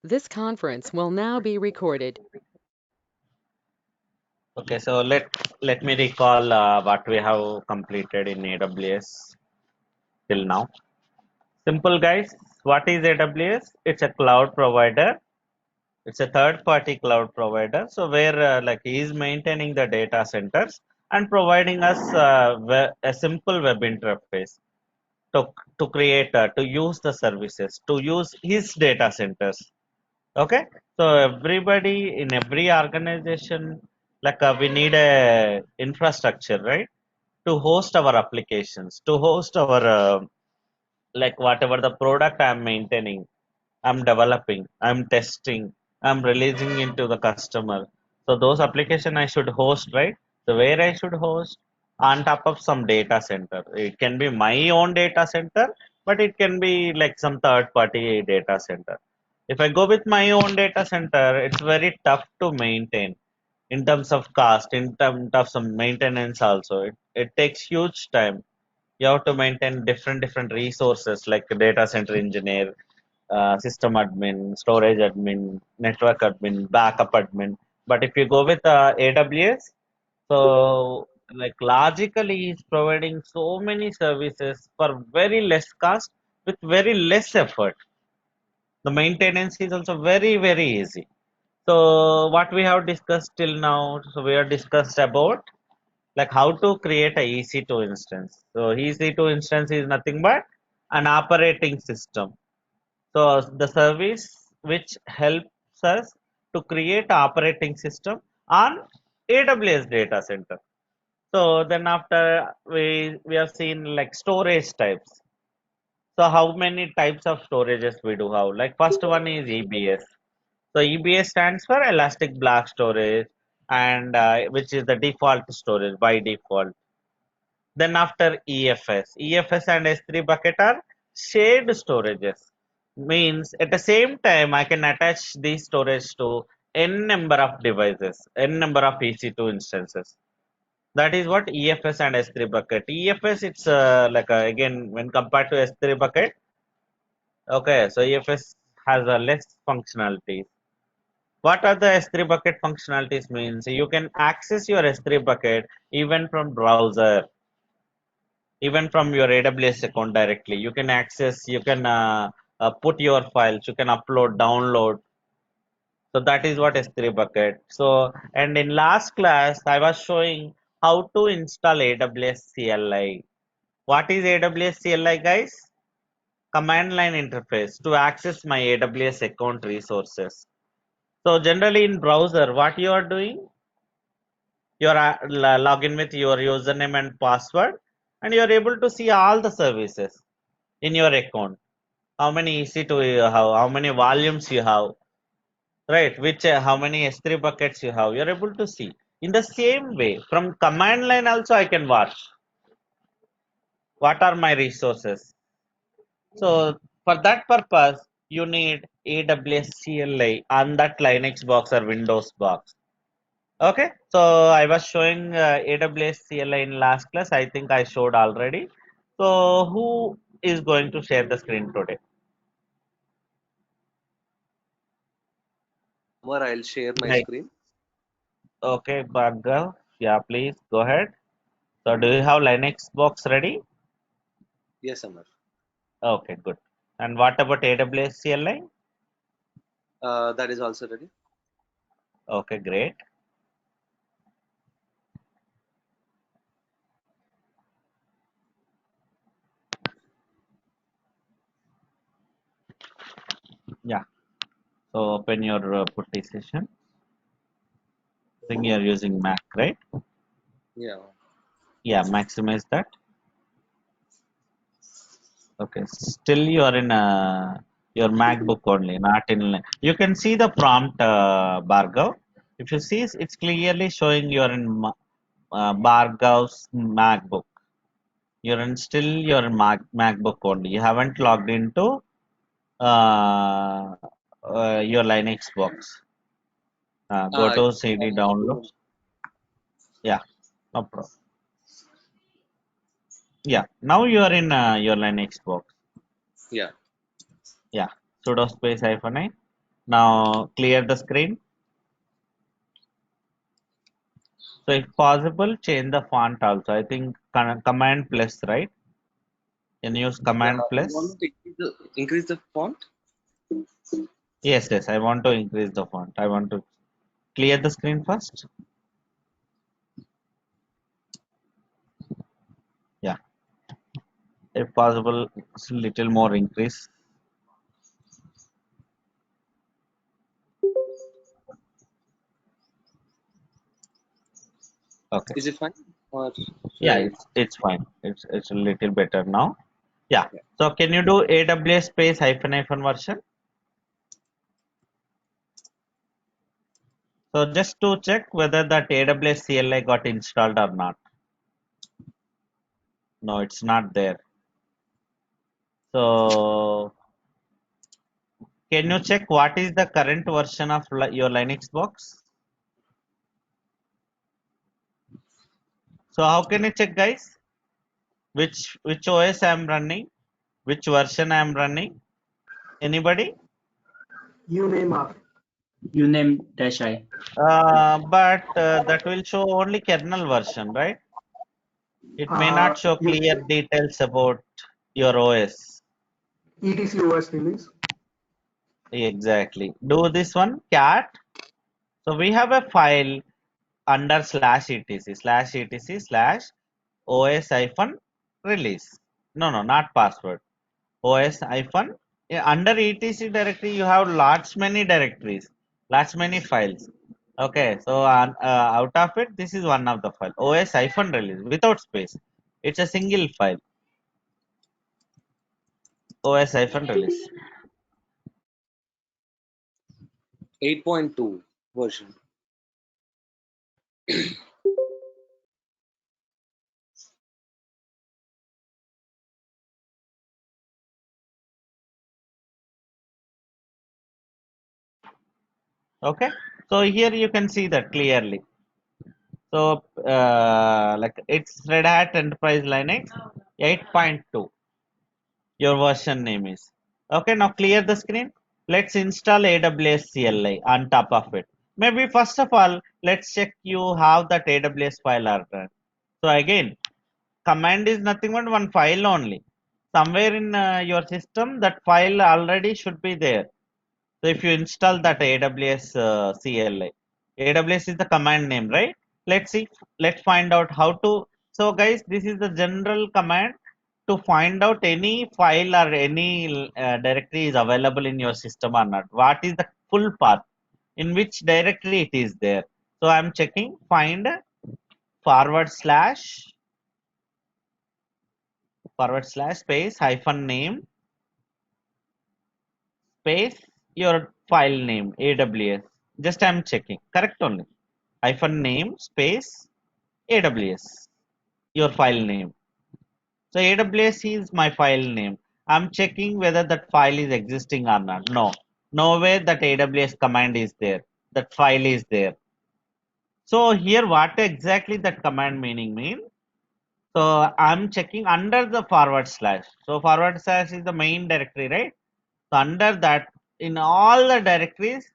This conference will now be recorded. Okay, so let me recall what we have completed in AWS till now. Simple guys, what is AWS? It's a cloud provider. It's a third-party cloud provider. So where like he is maintaining the data centers and providing us a simple web interface to to create to use the services to use his data centers. Okay, so everybody in every organization, like we need a infrastructure, right, to host our applications, to host our like whatever the product I'm maintaining, I'm developing, I'm testing, I'm releasing into the customer. So those application I should host, right? So where I should host on top of some data center. It can be my own data center, but it can be like some third party data center. If I go with my own data center, it's very tough to maintain in terms of cost, in terms of some maintenance also. It takes huge time. You have to maintain different resources like data center engineer, system admin, storage admin, network admin, backup admin. But if you go with AWS, so like logically is providing so many services for very less cost with very less effort. The maintenance is also very easy. So what we have discussed till now, so we have discussed about like how to create a EC2 instance. So EC2 instance is nothing but an operating system. So the service which helps us to create operating system on AWS data center. So then after we have seen like storage types. So how many types of storages we do have? Like first one is EBS. So EBS stands for Elastic Block Storage, and which is the default storage by default. Then after EFS and S3 bucket are shared storages. Means at the same time I can attach these storage to n number of devices, n number of EC2 instances. That is what EFS and S3 bucket. EFS it's like again when compared to S3 bucket. Okay, so EFS has a less functionalities. What are the S3 bucket functionalities means? You can access your S3 bucket even from browser, even from your AWS account directly. You can access, you can put your files, you can upload, download. So that is what S3 bucket. So, and in last class, I was showing how to install AWS CLI. What is AWS CLI, guys? Command line interface to access my AWS account resources. So generally in browser, what you are doing? You are log in with your username and password, and you are able to see all the services in your account. How many EC2 you have, how many volumes you have, right? Which how many S3 buckets you have. You're able to see. In the same way, from command line also I can watch what are my resources. So for that purpose, you need AWS CLI on that Linux box or Windows box. Okay, so I was showing AWS CLI in last class. I think I showed already. So who is going to share the screen today? Amar, I'll share my Right. screen. Okay, Bhargav. Yeah, please go ahead. So do you have Linux box ready? Yes, Amar. Okay, good. And what about AWS CLI? That is also ready. Okay, great. Yeah. So open your Putty session. I think you're using Mac, right? Yeah. Yeah, maximize that. Okay, still you are in your MacBook only, not in. You can see the prompt, Bhargav. If you see, it's clearly showing you are in Bhargav's MacBook. You're in MacBook only. You haven't logged into uh, your Linux box. Go It's to CD downloads. Yeah, no problem. Yeah, now you are in your Linux box. yeah. Yeah, sudo space -i. Now clear the screen. So if possible, change the font also. I think command plus, right? Can you use Yeah. command You want plus? me to increase the font? Yes, yes. I want to increase the font. I want to clear the screen first. Yeah. If possible, little more increase. Okay. Is it fine? Or should Yeah, I? it's fine. It's a little better now. Yeah. Yeah. So can you do AWS space hyphen hyphen version? So just to check whether that AWS CLI got installed or not. No, it's not there. So can you check what is the current version of your Linux box? So how can you check, guys? Which OS I am running? Which version I am running? Anybody? Uname dash I. But that will show only kernel version, right? It may not show clear details about your OS. ETC OS release. Exactly. Do this one, cat. So we have a file under /etc/os hyphen release. No, no, not password. OS hyphen. Under etc directory, you have lots many directories, lots many files. Okay, so out of it, this is one of the file. OS hyphen release without space. It's a single file. OS hyphen release. 8.2 version. Okay, so here you can see that clearly. So like it's Red Hat Enterprise Linux 8.2. Your version name is. Okay, now clear the screen. Let's install AWS CLI on top of it. Maybe first of all, let's check you have that AWS file are done. So again, command is nothing but one file only. Somewhere in your system, that file already should be there. So if you install that AWS CLI, AWS is the command name, right? Let's see. Let's find out how to. So guys, this is the general command to find out any file or any directory is available in your system or not. What is the full path? In which directory it is there? So I'm checking. Find // space hyphen name space your file name AWS. Just I'm checking. Correct only. Hyphen name space AWS. Your file name. So AWS is my file name. I'm checking whether that file is existing or not. No. Nowhere that AWS command is there. That file is there. So here what exactly that command meaning mean? So I'm checking under the /. So // is the main directory, right? So under that, in all the directories,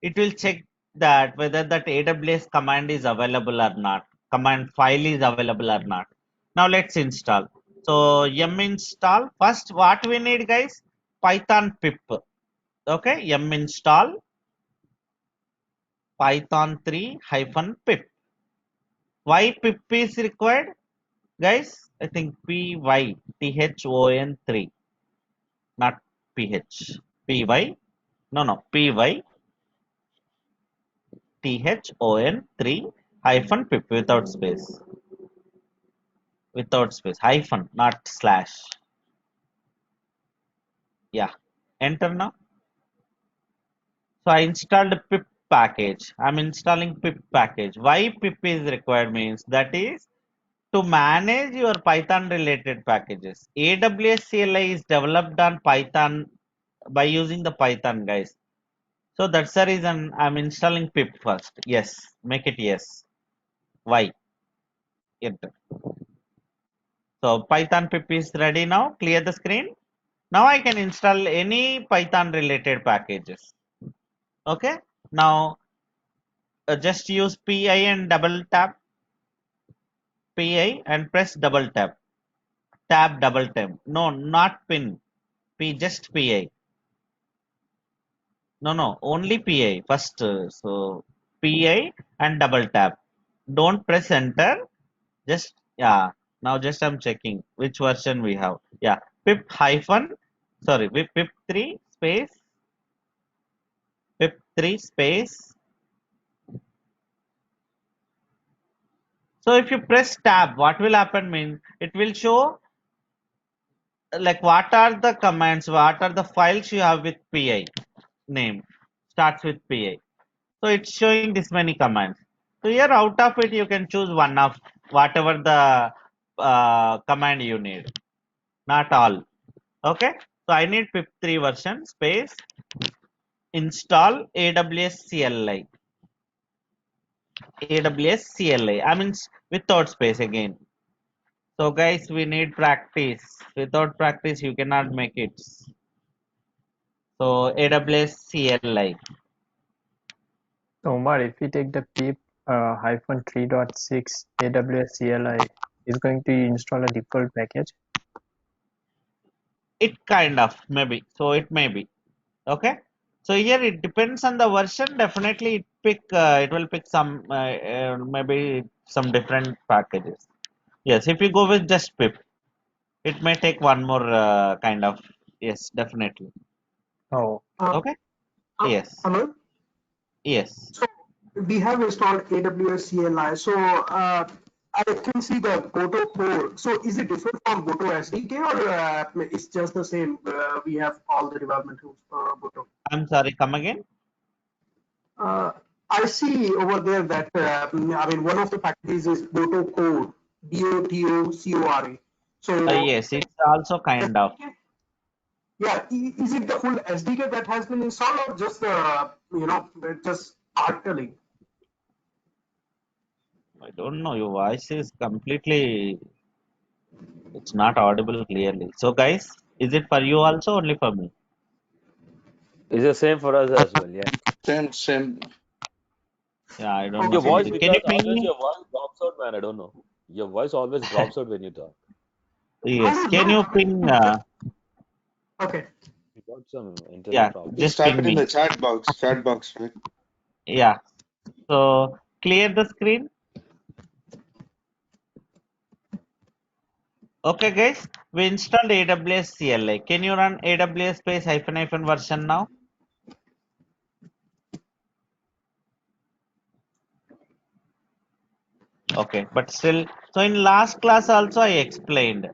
it will check that whether that AWS command is available or not. Command file is available or not. Now let's install. So yum install. First, what we need, guys? Python pip. Okay, yum install Python 3 hyphen pip. Why pip is required? Guys, I think PYTHON 3, not PH. PY, no, no, PYTHON 3 hyphen pip without space. Without space. Hyphen, not slash. Yeah. Enter now. So I installed pip package. I'm installing pip package. Why pip is required means that is to manage your Python related packages. AWS CLI is developed on Python by using the Python, guys. So that's the reason I'm installing pip first. Yes, make it yes. Why? Enter. So Python pip is ready now. Clear the screen. Now I can install any Python related packages. Okay. Now just use PI and double tap PI and press double tap. Tab double tap. No, not pin. P just PI. No, only PI first. So PI and double tap. Don't press enter. Just yeah. Now just I'm checking which version we have. Yeah, pip hyphen. Sorry, pip 3 space pip 3 space. So if you press tab, what will happen means it will show like what are the commands, what are the files you have with PI name starts with PI. So it's showing this many commands. So here out of it you can choose one of whatever the command you need, not all. Okay. So I need pip3 version space install AWS CLI. AWS CLI. I mean without space again. So guys, we need practice. Without practice, you cannot make it. So AWS CLI. So Omar, if we take the pip hyphen 3.6 AWS CLI, is going to install a default package. It kind of maybe. So it may be. Okay. So here it depends on the version. Definitely it will pick some maybe some different packages. Yes, if you go with just pip, it may take one more kind of. Yes, definitely. Oh, Okay. Yes. Amal, Yes. so we have installed AWS CLI. So I can see the Goto core. So is it different from Goto SDK or it's just the same? We have all the development tools for Goto. I'm sorry. Come again. Uh, I see over there that I mean one of the packages is Goto Core, DOTOCORE. So Yes, it's also kind of. SDK, yeah, is it the full SDK that has been installed or just the just partially? I don't know. Your voice is completely. It's not audible clearly. So guys, is it for you also only for me? It's the same for us as well, yeah. Same. Yeah, I don't know. Your voice, Okay. Can you because ping always me? your voice drops out, man. I don't know. Your voice always drops out when you talk. I Yes. don't Can you know. ping? Okay. You got some internet Yeah, problem. Just just type ping it in me. the chat box. Chat box, right? Yeah. So clear the screen. Okay, guys. We installed AWS CLI. Can you run AWS space hyphen hyphen version now? Okay, but still. So in last class also I explained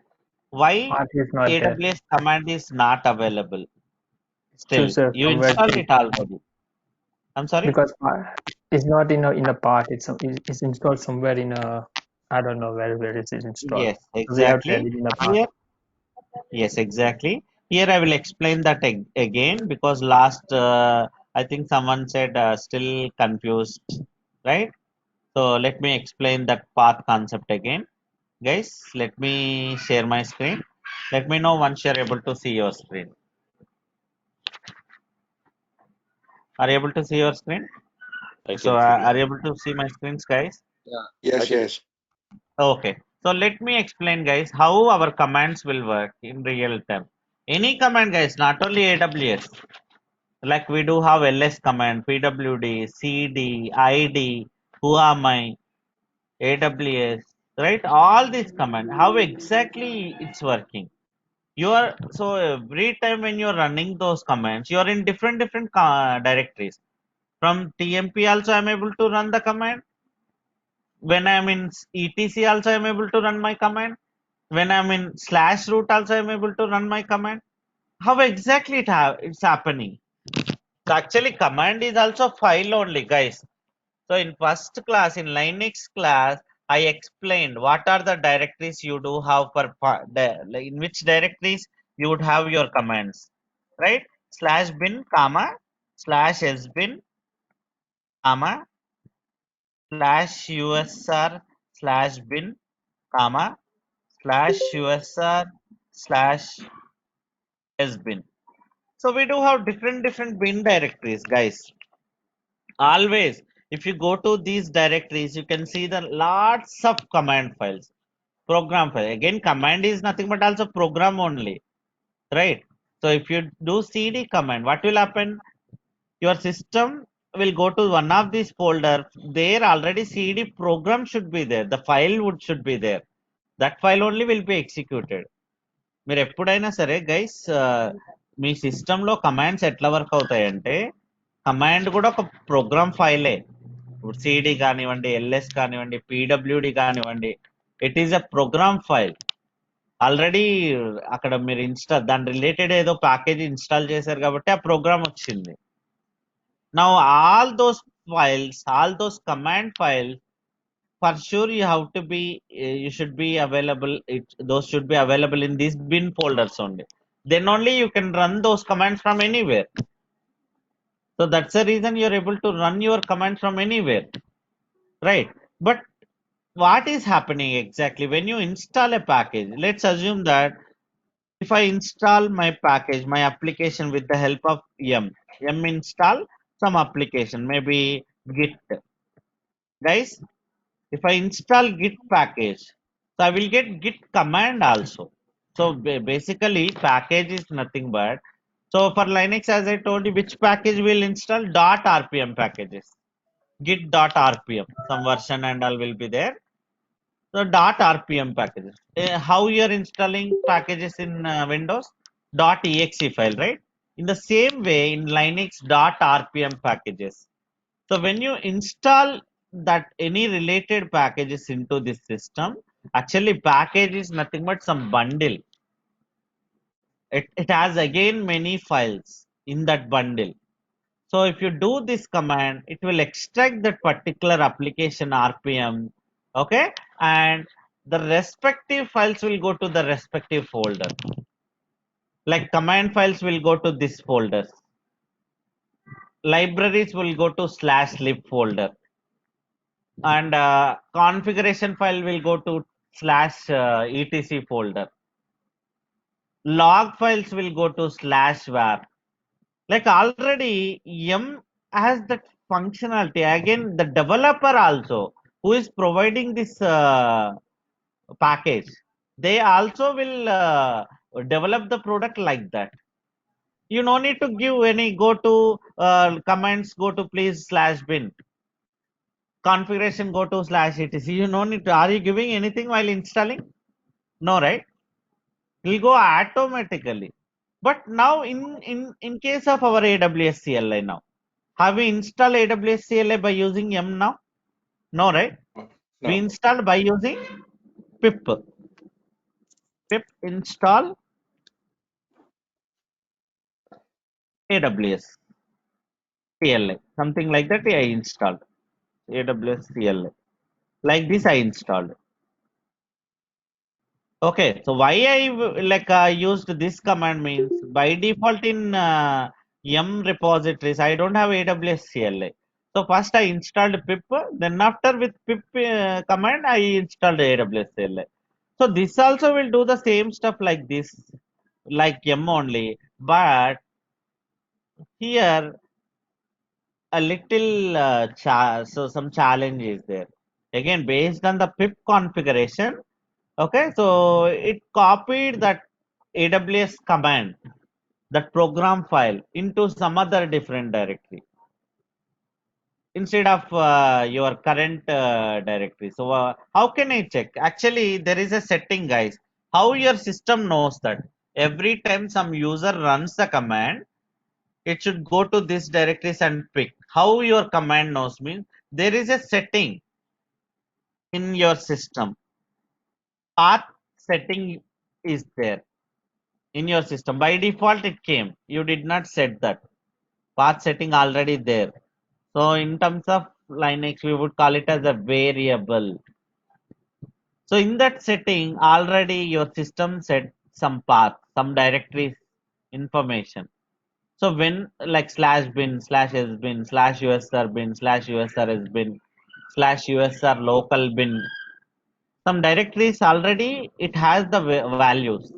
why path is not there. AWS command is not available. Still, Choose you somewhere installed to, it already. I'm sorry. because it's not in a path. It's installed somewhere in a, I don't know where it is installed. Yes, So we have to add exactly. it in a path. Here, yes, exactly. Here I will explain that again because last I think someone said still confused, right? So let me explain that path concept again. Guys, let me share my screen. Let me know once you're able to see your screen. Are you able to see your screen? I So can see. are you able to see my screens, guys? Yeah. I Yes, can. yes. Okay. So let me explain, guys, how our commands will work in real time. Any command, guys, not only AWS. Like we do have ls command, pwd, cd, id, who am I, aws, right? All these command, how exactly it's working. You are so every time when you're running those commands, you are in different directories. From tmp also I'm able to run the command. When I'm in etc also I'm able to run my command. When I'm in slash root also I'm able to run my command. How exactly it's happening? So actually command is also file only, guys. So in first class, in Linux class, I explained what are the directories you do have for like in which directories you would have your commands, right? Slash bin, comma, slash sbin, comma, slash usr, slash bin, comma, slash usr, slash sbin. So we do have different bin directories, guys. Always, if you go to these directories, you can see the lots of command files, program file. Again, command is nothing but also program only, right? So if you do cd command, what will happen? Your system will go to one of these folder. There already cd program should be there. The file should be there. That file only will be executed. మీరు ఎప్పుడైనా సరే guys మీ సిస్టంలో commands ఎట్లా work అవుతాయంటే command కూడా ఒక programme ఫైలే. ఇప్పుడు CD కానివ్వండి, LS కానివ్వండి, పిడబ్ల్యూడి కానివ్వండి, it is a programme file. Already అక్కడ మీరు దాని రిలేటెడ్ ఏదో ప్యాకేజ్ ఇన్స్టాల్ చేశారు కాబట్టి ఆ ప్రోగ్రామ్ వచ్చింది. Now all those files, all those command files, for sure you should be available, those should be available in these bin folders only. Then only you can run those commands from anywhere. So that's the reason you're able to run your commands from anywhere, right? But what is happening exactly when you install a package? Let's assume that if I install my package, my application with the help of yum install some application, maybe git. Guys, if I install git package, so I will get git command also. So basically package is nothing but, so for Linux, as I told you, which package will install? .rpm packages, git.rpm, some version and all will be there. So .rpm packages. How you are installing packages in Windows? .exe file, right? In the same way in Linux, .rpm packages. So when you install that any related packages into this system, actually package is nothing but some bundle. It has again many files in that bundle. So if you do this command, it will extract that particular application RPM, okay? And the respective files will go to the respective folder. Like command files will go to this folders. Libraries will go to /lib folder. And configuration file will go to /etc folder. Log files will go to /var. Like already yum has that functionality. Again, the developer also who is providing this package, they also will develop the product like that. You no need to give any go to commands, go to please /bin, configuration go to /etc. You no need to. Are you giving anything while installing? No, right? It will go automatically. But now in case of our AWS CLI, now have we installed AWS CLI by using yum now? No, right? We No. installed by using pip install AWS CLI, something like that. I installed AWS CLI like this. I installed. Okay, so why I used this command means by default in yum repositories I don't have AWS CLI. So first I installed pip, then after with pip command I installed AWS CLI. So this also will do the same stuff like this, like yum only, but here a little so some challenge is there. Again, based on the pip configuration, okay, so it copied that AWS command, that program file, into some other different directory instead of your current directory. So how can I check? Actually, there is a setting, guys. How your system knows that every time some user runs the command, it should go to this directories and pick. How your command knows means there is a setting in your system. Path setting is there in your system. By default it came. You did not set that. Path setting already there. So in terms of Linux, we would call it as a variable. So in that setting, already your system set some path, some directories information. So when like /bin, /sbin, /usrbin, /usrsbin, /usr local bin, some directories already it has the values.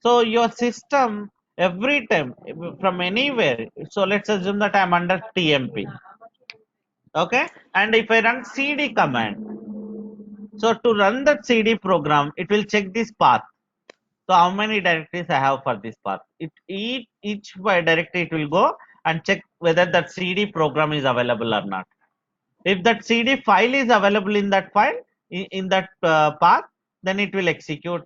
So your system every time from anywhere. So let's assume that I'm under TMP. Okay, and if I run cd command, so to run that cd program, it will check this path. So how many directories I have for this path? Each by directory it will go and check whether that cd program is available or not. If that cd file is available in that file, in that path, then it will execute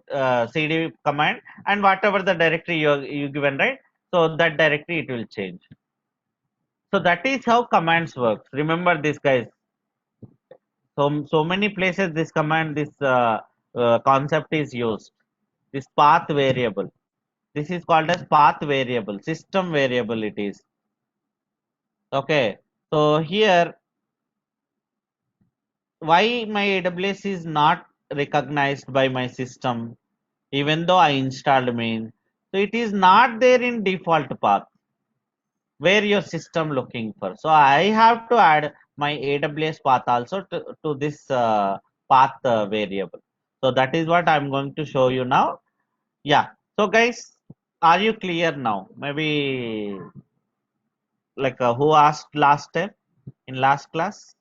cd command, and whatever the directory you given, right? So that directory it will change. So that is how commands work. Remember this, guys. So many places this command, this concept is used. This path variable. This is called as path variable, system variable it is. Okay. So here, why my AWS is not recognized by my system, even though I installed main. So it is not there in default path where your system looking for. So I have to add my AWS path also to this path variable. So that is what I'm going to show you now. Yeah. So guys, are you clear now? Maybe like who asked last time in last class?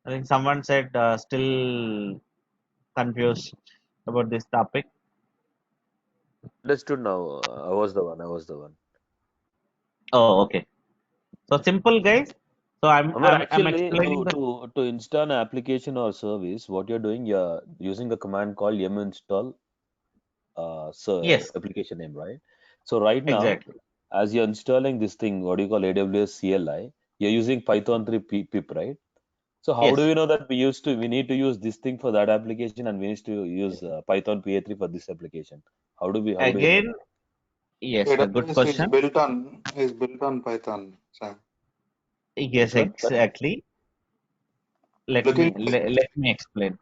I think someone said still confused about this topic. Understood now. I was the one. I was the one. Oh, okay. So simple, guys. So Amar, I'm actually, explaining the. to install an application or service, what you're doing, you're using a command called yum install Yes, application name, right? So right now, exactly. as you're installing this thing, what do you call AWS CLI, you're using Python 3 pip, right? So how do Yes. we know that we need to use this thing for that application and we need to use Python PA3 for this application? How do we know Again, that? yes, a good AWS question. is built on Python, Sam. Yes, Which one? Sorry? exactly. Looking Let me explain.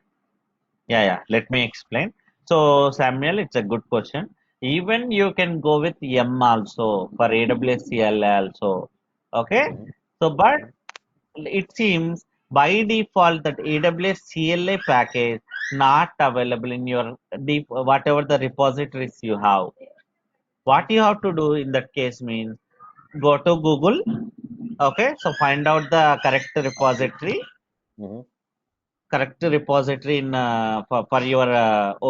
Yeah. Let me explain. So Samuel, it's a good question. Even you can go with M also for AWS CLI also. Okay. Mhm, So, but mhm, it seems by default that AWS CLI package not available in your deep whatever the repositories you have. What you have to do in that case means go to Google. Okay, so find out the mhm. correct repository in for your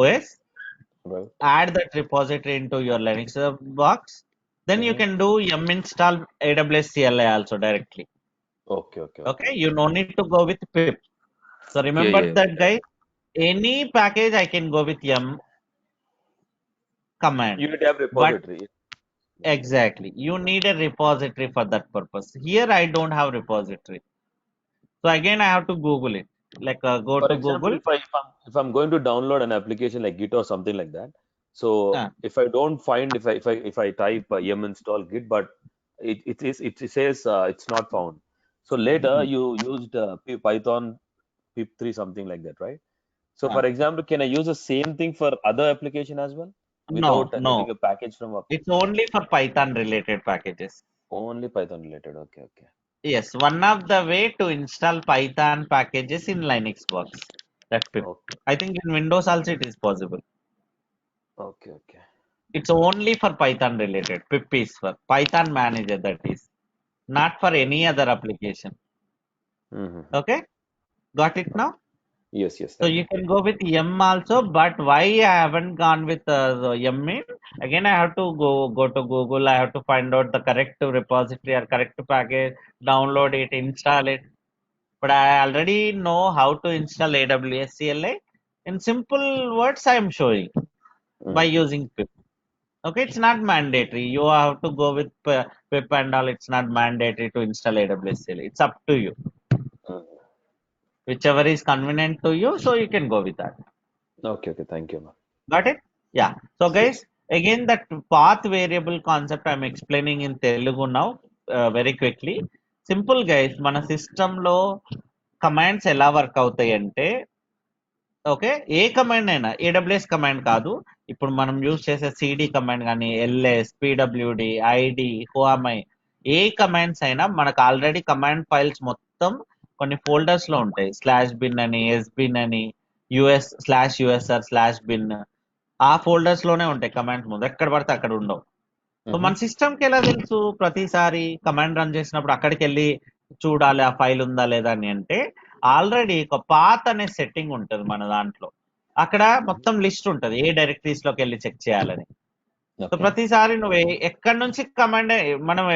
OS. Right. Add that repository into your Linux box. Then you Mhm. can do yum install AWS CLI also directly. Okay, okay, okay, Okay, you okay. no need to go with pip. So Yeah, remember yeah, that, yeah. guys. Any package I can go with yum command, You need to have but repository. Mhm. exactly you need a repository for that purpose. Here I don't have repository, so again I have to Google it. Like go For to example, Google. if I'm going to download an application like Git or something like that, so Uh, if I don't find if I type yum install Git, but it says it's not found. So later hmm, you used Python pip3 something like that, right? So uh, for example, can I use the same thing for other application as well no, without getting no, a package from it's only for Python related packages. only Python related? Okay, okay, Yes, one of the way to install Python packages in Linux box. That pip. okay, I think in Windows also it is possible. okay, okay. It's only for Python related. Pip is for Python manager, that is not for Right. any other application. Mm-hmm. Okay, got it now? Yes, yes, So I you got. can go with M also, but why I haven't gone with the M mean? Again, I have to go to Google. I have to find out the correct repository or correct package, download it, install it. But I already know how to install AWS CLI. In simple words, I am showing by Mm-hmm. using pip. Okay, it's not mandatory. You have to go with pip and all. It's not mandatory to install AWS CLI. It's up to you. Whichever is convenient to you, so you can go with that. Okay, okay. Thank you, man. Got it? Yeah. So Yes, guys, yes. again that path variable concept I'm explaining in Telugu now very quickly. Simple guys, మన system లో commands ఎలా work అవుతాయి అంటే okay ఏ command అయినా AWS command కాదు. ఇప్పుడు మనం use చేసే సిడి కమాండ్ కానీ ఎల్ఎస్ పిడబ్ల్యూడి ఐడి హోమై ఏ కమాండ్స్ అయినా మనకు ఆల్రెడీ కమాండ్ ఫైల్స్ మొత్తం కొన్ని ఫోల్డర్స్ లో ఉంటాయి. స్లాష్ బిన్ అని ఎస్ బిన్ అని యుఎస్ స్లాష్ యుఎస్ఆర్ స్లాష్ బిన్ ఆ ఫోల్డర్స్ లోనే ఉంటాయి కమాండ్స్ ముందు ఎక్కడ పడితే అక్కడ ఉండవు. So Mm-hmm. మన సిస్టమ్ కి ఎలా తెలుసు ప్రతిసారి కమాండ్ రన్ చేసినప్పుడు అక్కడికి వెళ్ళి చూడాలి ఆ ఫైల్ ఉందా లేదా అని అంటే ఆల్రెడీ ఒక పాత్ అనే సెట్టింగ్ ఉంటుంది మన దాంట్లో. అక్కడ మొత్తం లిస్ట్ ఉంటుంది ఏ డైరెక్టరీస్ లోకి వెళ్ళి చెక్ చేయాలని. So Okay. ప్రతిసారి నువ్వు ఎక్కడి నుంచి కమాండ్ మనం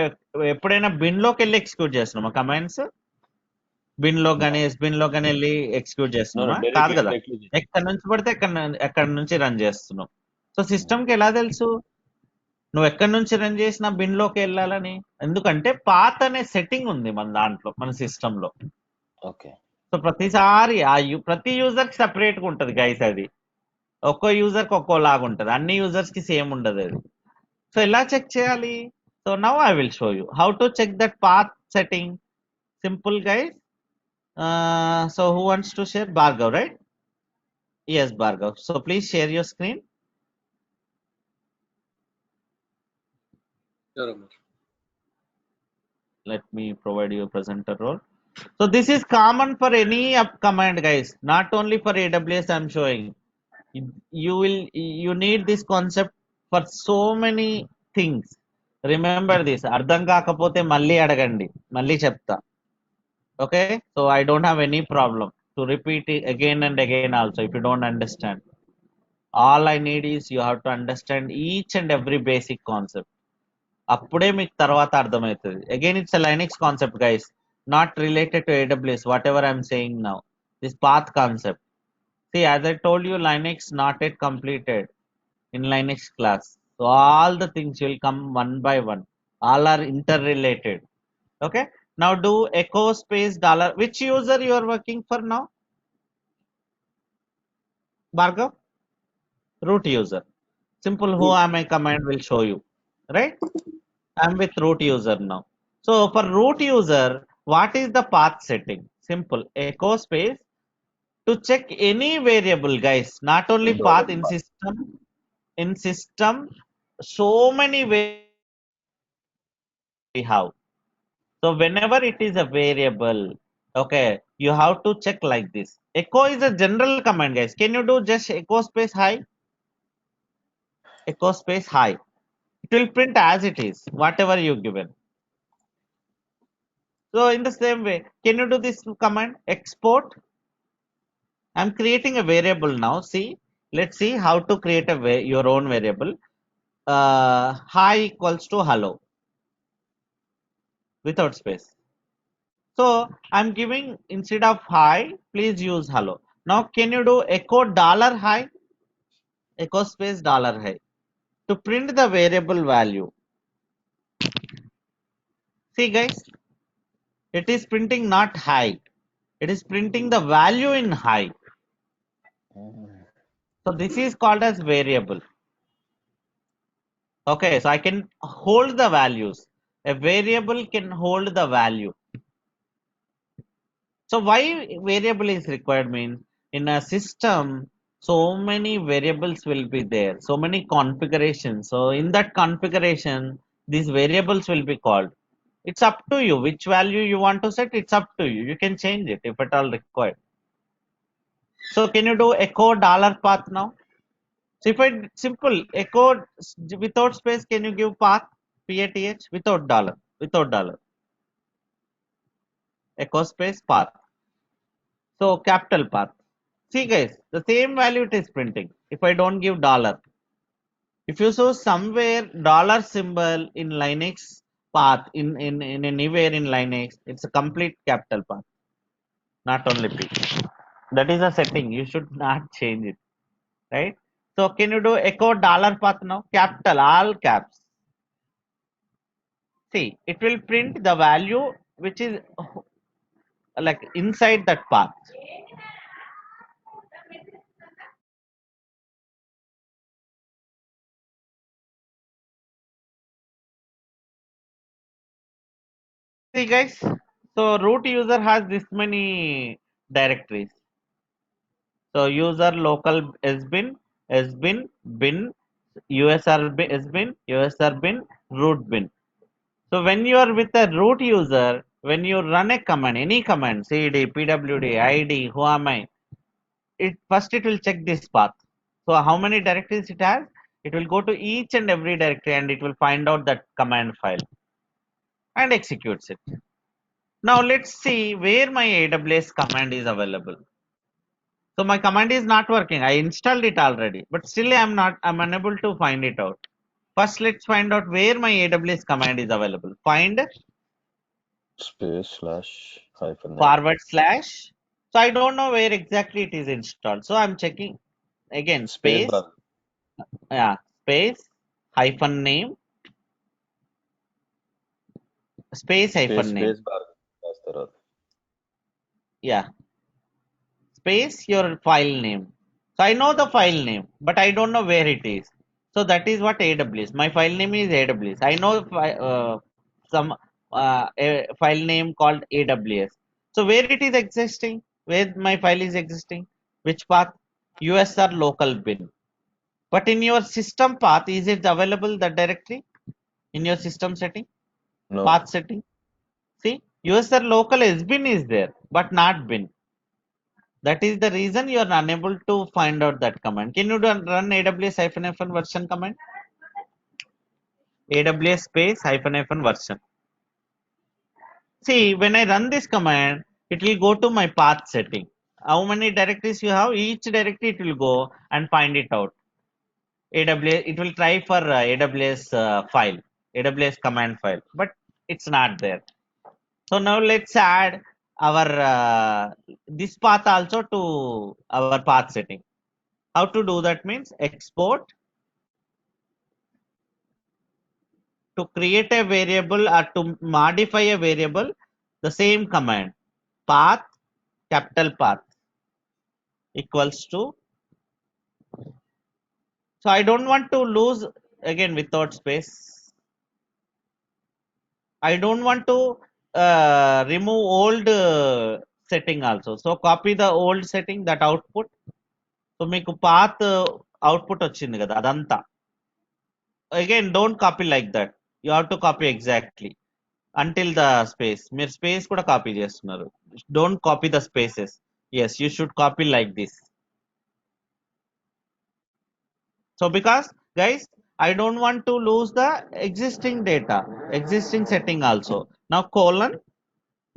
ఎప్పుడైనా బిన్ లోకి వెళ్ళి ఎగ్జిక్యూట్ చేస్తున్నామా కమాండ్స్? బిన్ లో కానీ ఎస్బిన్ లో కానీ వెళ్ళి ఎగ్జిక్యూట్ No, no, చేస్తున్నామా? కాదు directly, కదా. directly. ఎక్కడి నుంచి పడితే ఎక్కడి నుంచి రన్ చేస్తున్నాం. సో సిస్టమ్ కి ఎలా తెలుసు నువ్వు ఎక్కడి నుంచి రన్ చేసినా బిన్ లోకి వెళ్ళాలని? ఎందుకంటే పాత్ అనే సెట్టింగ్ ఉంది మన దాంట్లో, మన సిస్టమ్ లో. Okay. సో ప్రతిసారి ప్రతి యూజర్ కి సెపరేట్ గా ఉంటది గైస్. అది ఒక్కో యూజర్ కి ఒక్కోలాగా ఉంటది, అన్ని యూజర్స్ కి సేమ్ ఉండదు అది. సో ఎలా చెక్ చేయాలి? So now I will show you how to check that path setting. Simple guys. So who wants to share? Bhargav, right? Yes, Bhargav. So please share your screen. Let me provide you a presenter role. So this is common for any up command, guys. Not only for AWS I'm showing. You need this concept for so many things. Remember this. అర్థం కాకపోతే మళ్ళీ అడగండి, మళ్ళీ చెప్తా. Okay? So I don't have any problem to repeat it again and again also if you don't understand. All I need is you have to understand each and every basic concept. అప్పుడే మీకు తర్వాత అర్థమవుతుంది. Again it's a Linux concept, guys, not related to AWS, whatever I'm saying now. This path concept. See, as I told you, Linux not yet completed in Linux class. So all the things will come one by one. All are interrelated. Okay? Now do echo space dollar. Which user you are working for now? Bhargav? Root user. Simple who am I command will show you. Right? I'm with root user now. So for root user, what is the path setting? Simple. Echo space to check any variable, guys. Not only path in system. In system, so many we have. So whenever it is a variable, okay, you have to check like this. Echo is a general command, guys. Can you do just echo space high? Echo space high. It will print as it is, whatever you given. So in the same way, can you do this command export? I'm creating a variable now. See, let's see how to create your own variable. Hi equals to hello without space. So I'm giving, instead of hi, please use hello. Now can you do echo dollar $hi? Echo space dollar $hi to print the variable value. See guys, it is printing not hi, it is printing the value in hi. So this is called as variable. Okay, so I can hold the values. A variable can hold the value. So why variable is required means in a system so many variables will be there, so many configurations. So in that configuration these variables will be called. It's up to you which value you want to set. It's up to you. You can change it if at all required. So can you do echo dollar path now? So if I simple echo without space, can you give path? PATH without dollar, without dollar. Echo space path. So capital path. See guys, the same value it is printing if I don't give dollar. If you show somewhere dollar symbol in Linux path, in anywhere in Linux, it's a complete capital path, not only P. That is a setting. You should not change it. Right? So can you do echo dollar path now? Capital, all caps. See, it will print the value which is like inside that path. See guys, so root user has this many directories. So user local sbin, bin, usr bin, root bin. So when you are with a root user, when you run a command, any command, cd, pwd, id, who am I, it first it will check this path. So how many directories it has? It will go to each and every directory and it will find out that command file and executes it. Now let's see where my AWS command is available. So my command is not working. I installed it already, but still I'm unable to find it out. First, let's find out where my AWS command is available. Find Space / -. /. So I don't know where exactly it is installed. So I'm checking again, Space space, yeah, space, -name, space -name, bar. That's yeah, space your file name. So I know the file name, but I don't know where it is. So that is what AWS. My file name is AWS. I know some a file name called AWS. So where it is existing, where my file is existing, which path? USR local bin. But in your system path, is it available that directory in your system setting, No. path setting? See, USR local sbin is there, but not bin. That is the reason you are unable to find out that command. Can you run AWS-FN version command? AWS space -FN version. See, when I run this command, it will go to my path setting. How many directories you have? Each directory it will go and find it out. AWS, it will try for AWS file, AWS command file, but it's not there. So now let's add our this path also to our path setting. How to do that means export to create a variable or to modify a variable, the same command path, capital path equals to. So I don't want to lose again without space. I don't want to remove old setting also. So copy the old setting, that output. So మీకు path output వచ్చింది కదా అదంతా. Again, don't copy like that. You have to copy exactly until the space. మీరు space కూడా copy చేస్తున్నారు. Don't copy the spaces. Yes, you should copy like this. So because guys, I don't want to lose the existing data, existing setting also. Now colon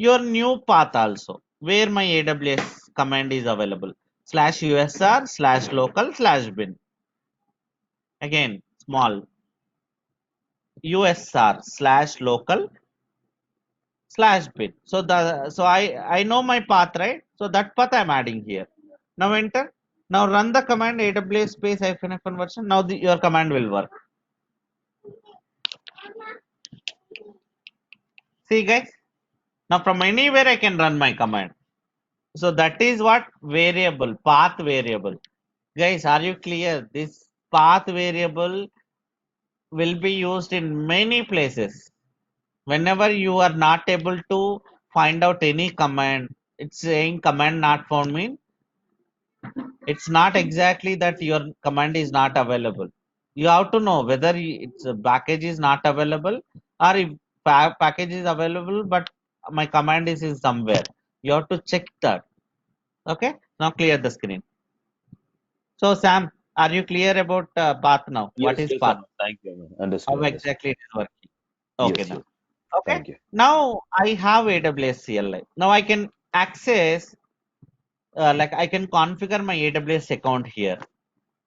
your new path also, where my AWS command is available, /usr/local/bin. Again, small usr/local/bin. So I know my path, right? So that path I'm adding here. Now enter. Now run the command AWS space -FN version. Now your command will work. See guys, now from anywhere I can run my command. So that is what variable, path variable. Guys, are you clear? This path variable will be used in many places. Whenever you are not able to find out any command, it's saying command not found mean it's not exactly that your command is not available. You have to know whether it's a package is not available, or if package is available but my command is in somewhere. You have to check that. Okay, now clear the screen. So Sam, are you clear about path now? What is Yes, path? Thank you. How Understood. exactly it is working? Okay, Yes, now. yes. Okay. Thank you. Now I have AWS CLI. Now I can access, like I can configure my AWS account here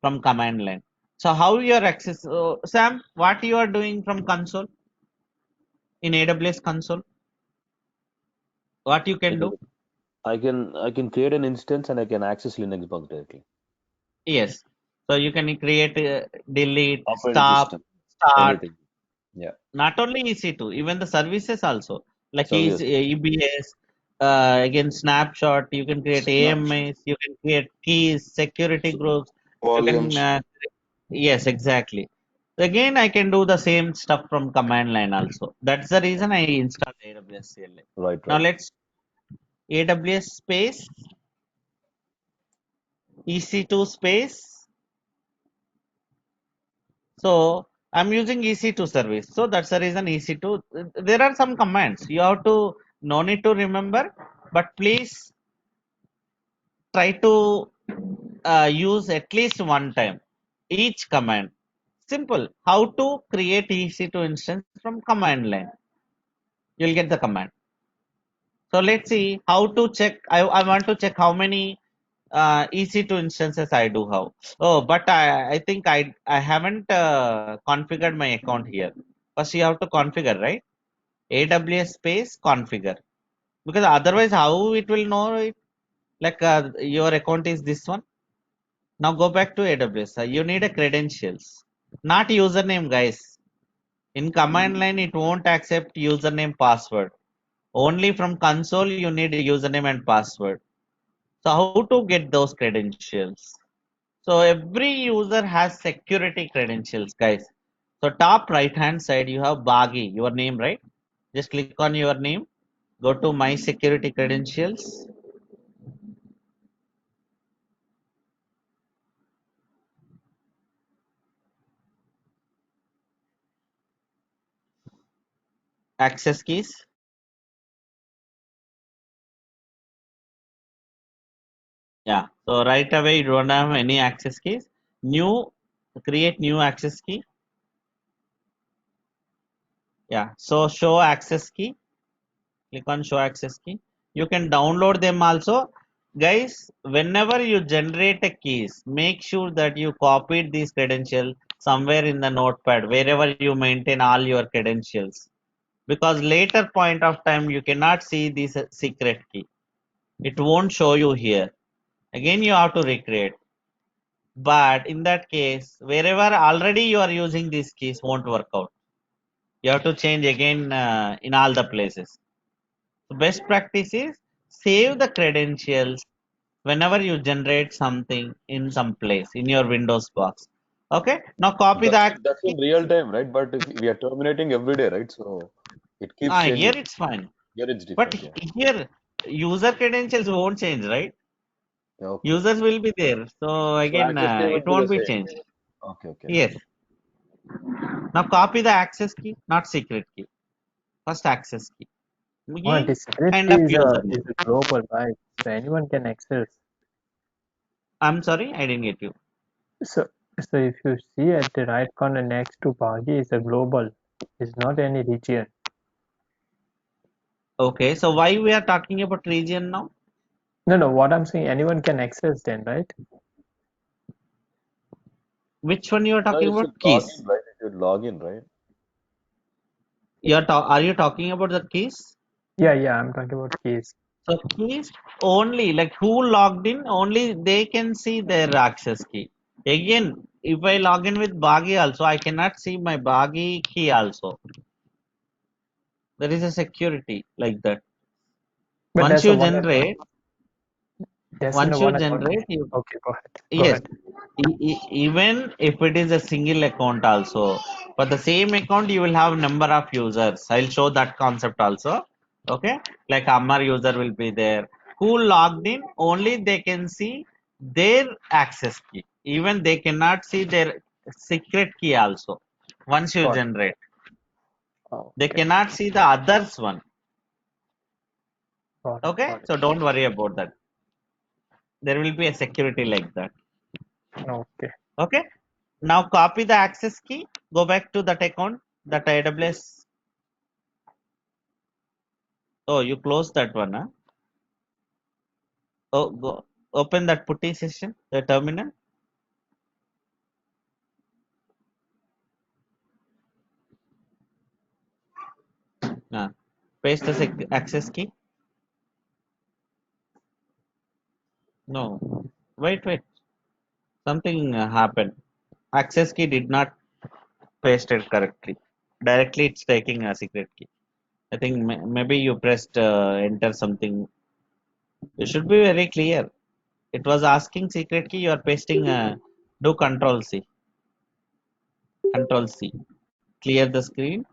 from command line. So how you are access? Sam, what you are doing from console in AWS console? What you can do? I can create an instance and I can access Linux box directly. Yes. So you can create, delete, Operating stop, system, start. anything. Yeah. Not only EC2, even the services also, like Services. EBS, again snapshot. You can create AMAs, you can create keys, security groups. You can, Volumes. yes, exactly. Again, I can do the same stuff from command line also. That's the reason I installed AWS CLI. Right, Now right. let's AWS space EC2 space. So I'm using EC2 service. So that's the reason EC2. There are some commands you have to, no need to remember, but please try to use at least one time each command. Simple. How to create EC2 instance from command line. You'll get the command. So let's see how to check. I want to check how many EC2 instances I do have. Oh, but I think I haven't configured my account here. First you have to configure, right? AWS space configure, because otherwise how it will know it, like your account is this one. Now go back to AWS. You need a credentials, not username, guys. In command line it won't accept username password. Only from console you need a username and password. So how to get those credentials? So every user has security credentials, guys. So top right hand side you have Bagi, your name, right? Just click on your name, go to my security credentials. Access keys. Yeah. So right away you don't have any access keys. New, create new access key. Yeah. So show access key. Click on show access key. You can download them also. Guys, whenever you generate a keys, make sure that you copied these credentials somewhere in the notepad, wherever you maintain all your credentials. Because later point of time you cannot see this secret key. It won't show you here. Again you have to recreate. But in that case, wherever already you are using these keys won't work out. You have to change again in all the places. So best practice is save the credentials whenever you generate something in some place in your Windows box. Okay, now copy that. That's in real time, right? But if we are terminating every day, right? So it keeps Here changing. it's fine. Here it's But different, yeah. here user credentials won't change, right? Yeah, okay. Users will be there. So So again, access key it would be the won't be same. changed. Okay, okay. Yes. Now copy the access key, not secret key. First access key. Oh, Again, the secret kind key of is username. a global, right? So anyone can access. I'm sorry, I didn't get you. So, so if you see at the right corner next to Bagi is a global. It's not any region. Okay, so why we are talking about region now? No, no. What I'm saying, anyone can access then, right? Which one you are No, talking you about? should log Keys. in, right? You should log in, right? Are you talking about the keys? Yeah, yeah. I'm talking about keys. So keys only, like who logged in, only they can see their access key. Again, if I log in with Bagi also, I cannot see my Bagi key also. There is a security like that. But Once there's a you one. generate, There's once no you one account. generate, you Okay, go ahead. Go yes, ahead. even if it is a single account also, for the same account you will have number of users. I'll show that concept also. Okay, like Ammar user will be there. Who logged in? Only they can see their access key. Even they cannot see their secret key also. Once you Got it. generate, Oh, they okay. cannot see the others one. Got it. Okay, Got it. so don't worry about that. There will be a security like that. Okay. Okay. Now copy the access key. Go back to that account, that AWS. Oh, you closed that one, huh? Oh, go open that putty session, the terminal. Paste the access key. No, wait. Something happened. Access key did not paste it correctly. Directly, it's taking a secret key. I think maybe you pressed enter something. It should be very clear. It was asking secret key. You are pasting. Do Control C. Control C. Clear the screen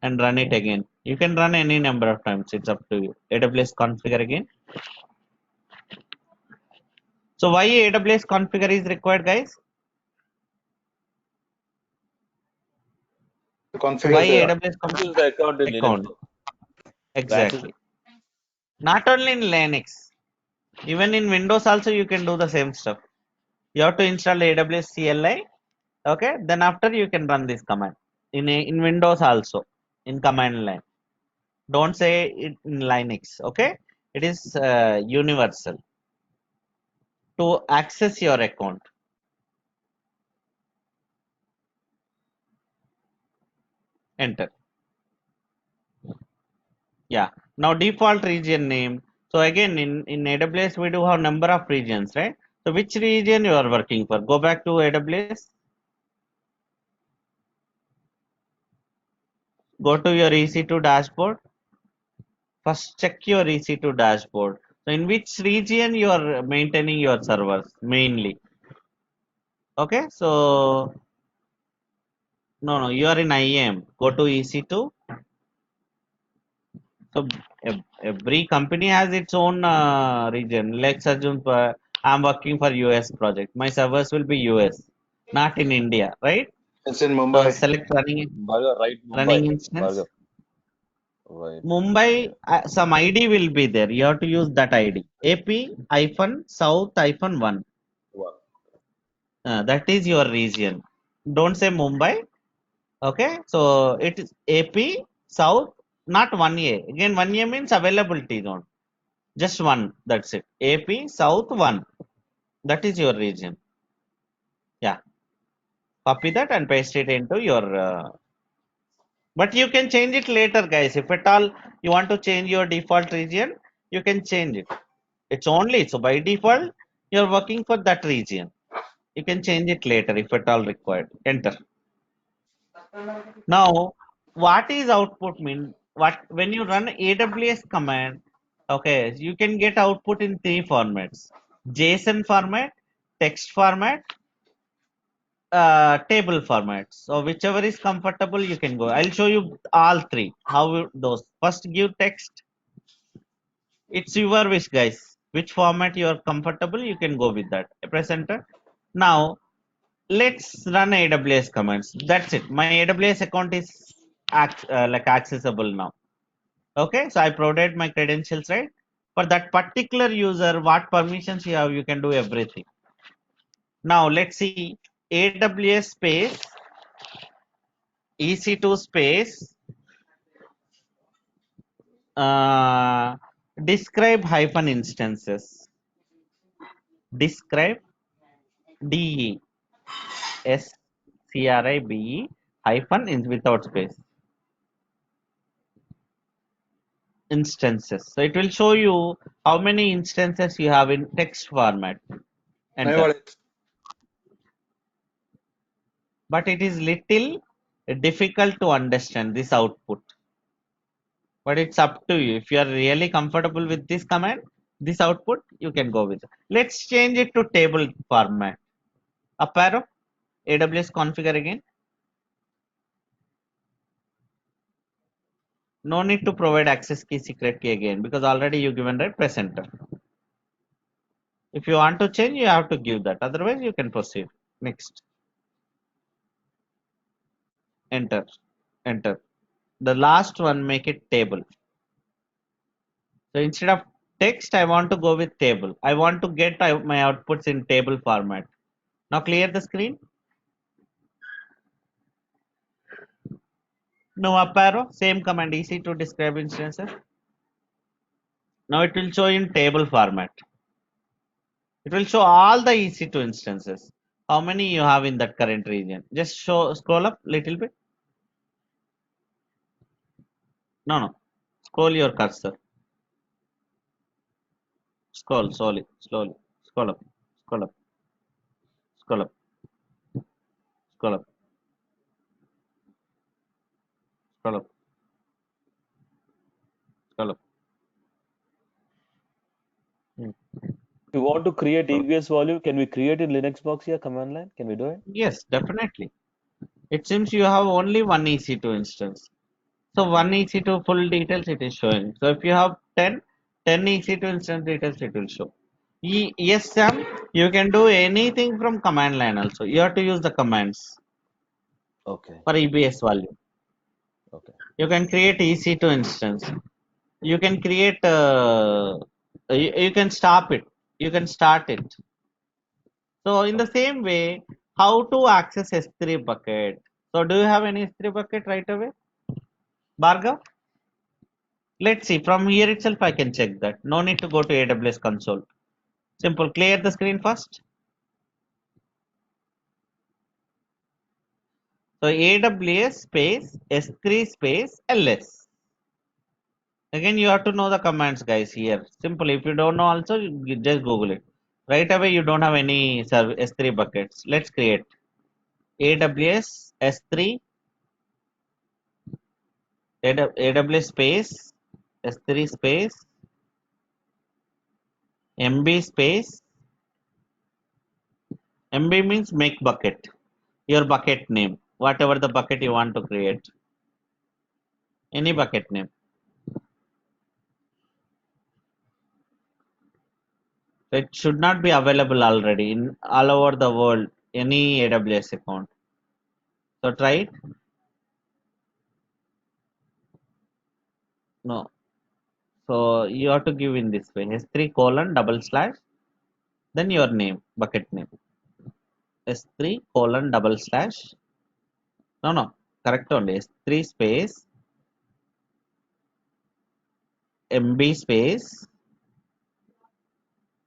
and run it again. You can run any number of times. It's up to you. AWS configure again. So why AWS configure is required, guys? To Why configure the AWS This is the account in Linux. account? The access. Exactly. Not only in Linux, even in Windows also you can do the same stuff. You have to install AWS CLI. Okay, then after you can run this command in Windows also in command line. Don't say it in Linux. Okay, it is universal to access your account. Enter. Yeah. Now default region name. So again in AWS we do have number of regions, right? So which region you are working for? Go back to AWS. Go to your EC2 dashboard. First check your EC2 dashboard. So in which region you are maintaining your servers mainly? Okay, so no, you are in IAM. Go to EC2. So every company has its own region. Let's assume I'm working for US project. My servers will be US, not in India, right? It's in So Mumbai. select Bhargav, right? running Mumbai. instance. Bhargav. Right. Mumbai, some ID will be there. You have to use that ID. AP-South-1. One. That is your region. Don't say Mumbai. Okay, so it is AP South, not 1A. Again, 1A means availability zone. Just one. That's it. AP South 1. That is your region. Yeah. Copy that and paste it into your. But you can change it later, guys. If at all you want to change your default region, you can change it. It's only so by default you're working for that region. You can change it later if at all required. Enter. Now, what is output mean? What when you run AWS command, okay, you can get output in three formats: JSON format, text format, table format. So whichever is comfortable, you can go. I'll show you all three. Those first give text. It's your wish, guys. Which format you are comfortable, you can go with that. Press enter. Now let's run AWS commands. That's it. My AWS account is like accessible now. Okay, so I provided my credentials, right? For that particular user, what permissions you have, you can do everything. Now let's see AWS space EC2 space uh, describe hyphen instances. Describe DE SCRIBE hyphen in without space instances. So it will show you how many instances you have in text format. I Enter. got it. But it is little difficult to understand this output. But it's up to you. If you are really comfortable with this command, this output, you can go with it. Let's change it to table format. Up arrow, AWS configure again. No need to provide access key, secret key again because already you given right. Press enter. If you want to change, you have to give that. Otherwise, you can proceed. Next. Enter. Enter. The last one, make it table. So instead of text, I want to go with table. I want to get my outputs in table format. Now clear the screen. Now up arrow, same command EC2 describe instances. Now it will show in table format. It will show all the EC2 instances. How many you have in that current region? Just scroll up little bit. No. Scroll your cursor. Scroll slowly. Scroll up. Scroll up. Scroll up. Scroll up. Scroll up. Scroll up. If you want to create EVS volume, can we create in Linux box here, command line? Can we do it? Yes, definitely. It seems you have only one EC2 instance. So one EC2 full details it is showing. So if you have 10 EC2 instance details it will show. Yes, Sam, you can do anything from command line also. You have to use the commands Okay. for EBS volume. Okay. You can create EC2 instance. You can create, you can stop it. You can start it. So in the same way, how to access S3 bucket? So do you have any S3 bucket right away? Bhargav? Let's see, from here itself I can check that. No need to go to AWS console. Simple, clear the screen first. So AWS space S3 space LS. Again, you have to know the commands, guys, here. Simple, if you don't know also, you just Google it. Right away, you don't have any S3 buckets. Let's create AWS S3, AWS space S3 space MB space. MB means make bucket. Your bucket name, whatever the bucket you want to create. Any bucket name. So it should not be available already in all over the world, any AWS account. So try it. No. So you have to give in this way S3 colon double slash, then your name, bucket name. S3 colon double slash. No, correct only. S3 space MB space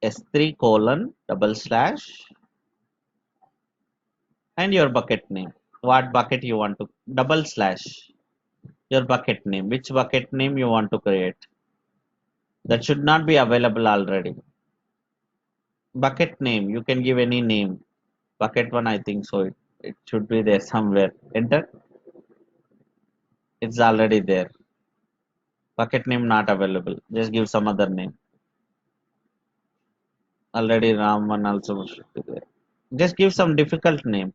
S3 colon double slash and your bucket name. What bucket you want to double slash your bucket name. Which bucket name you want to create. That should not be available already. Bucket name, you can give any name. Bucket one, I think so. It should be there somewhere. Enter. It's already there. Bucket name not available. Just give some other name. Already Raman also should be there. Just give some difficult name.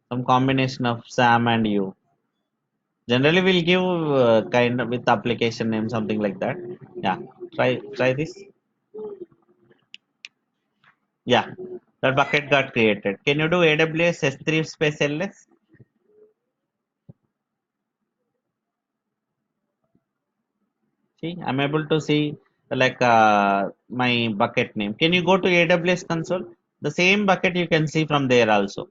Some combination of Sam and you. Generally, we'll give kind of with application name, something like that. Yeah, try this. Yeah, that bucket got created. Can you do AWS S3 space LS? See, I'm able to see like my bucket name. Can you go to AWS console? The same bucket you can see from there also.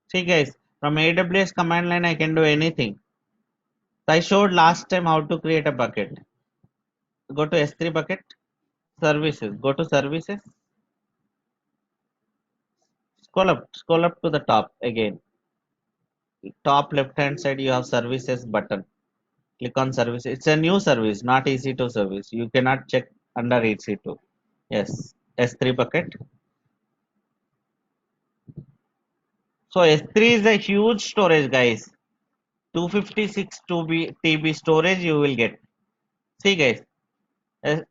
See guys, from AWS command line I can do anything. So I showed last time how to create a bucket. Go to S3 bucket, services. Go to services. Scroll up to the top again. Top left hand side you have services button. Click on service. It's a new service, not EC2 service. You cannot check under EC2. Yes, S3 bucket. So S3 is a huge storage, guys. 256 TB storage you will get. See, guys,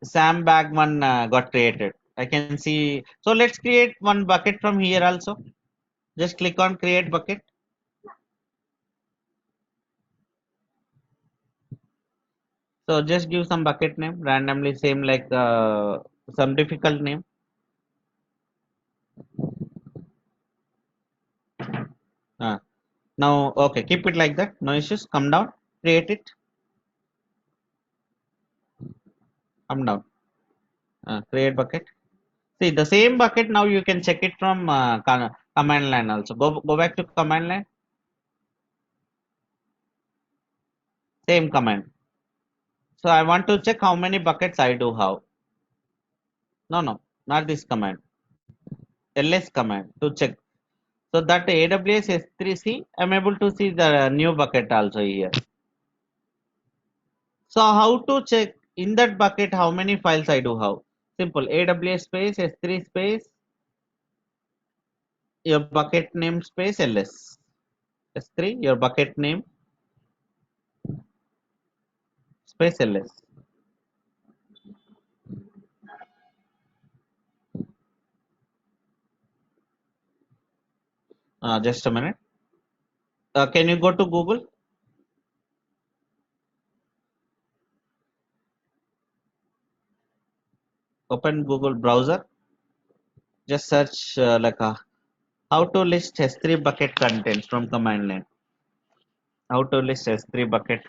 SAM bag one got created. I can see. So let's create one bucket from here also. Just click on create bucket. So just give some bucket name randomly, same like some difficult name. Now, okay, keep it like that. No issues. Come down. Create it. Come down. Create bucket. See the same bucket. Now you can check it from command line also. Go back to command line. Same command. So I want to check how many buckets I do have. No, not this command. ls command to check. So that AWS S3C, I'm able to see the new bucket also here. So how to check in that bucket how many files I do have? Simple. AWS space S3 space your bucket name space ls. S3 your bucket name space ls. Just a minute. Can you go to Google? Open Google browser. Just search how to list S3 bucket contents from command line. How to list S3 bucket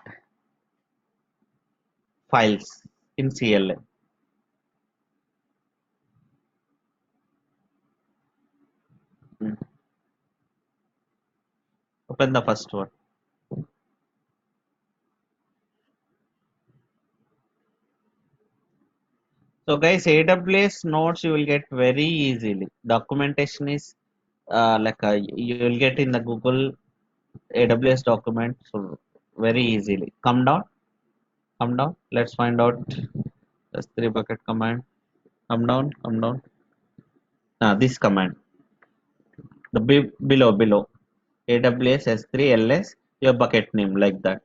files in CLI. Open the first one. So guys, AWS nodes you will get very easily. Documentation is you will get in the Google AWS document, so very easily. Come down. Let's find out S3 bucket command. Come down. This command, the below AWS S3 ls your bucket name like that.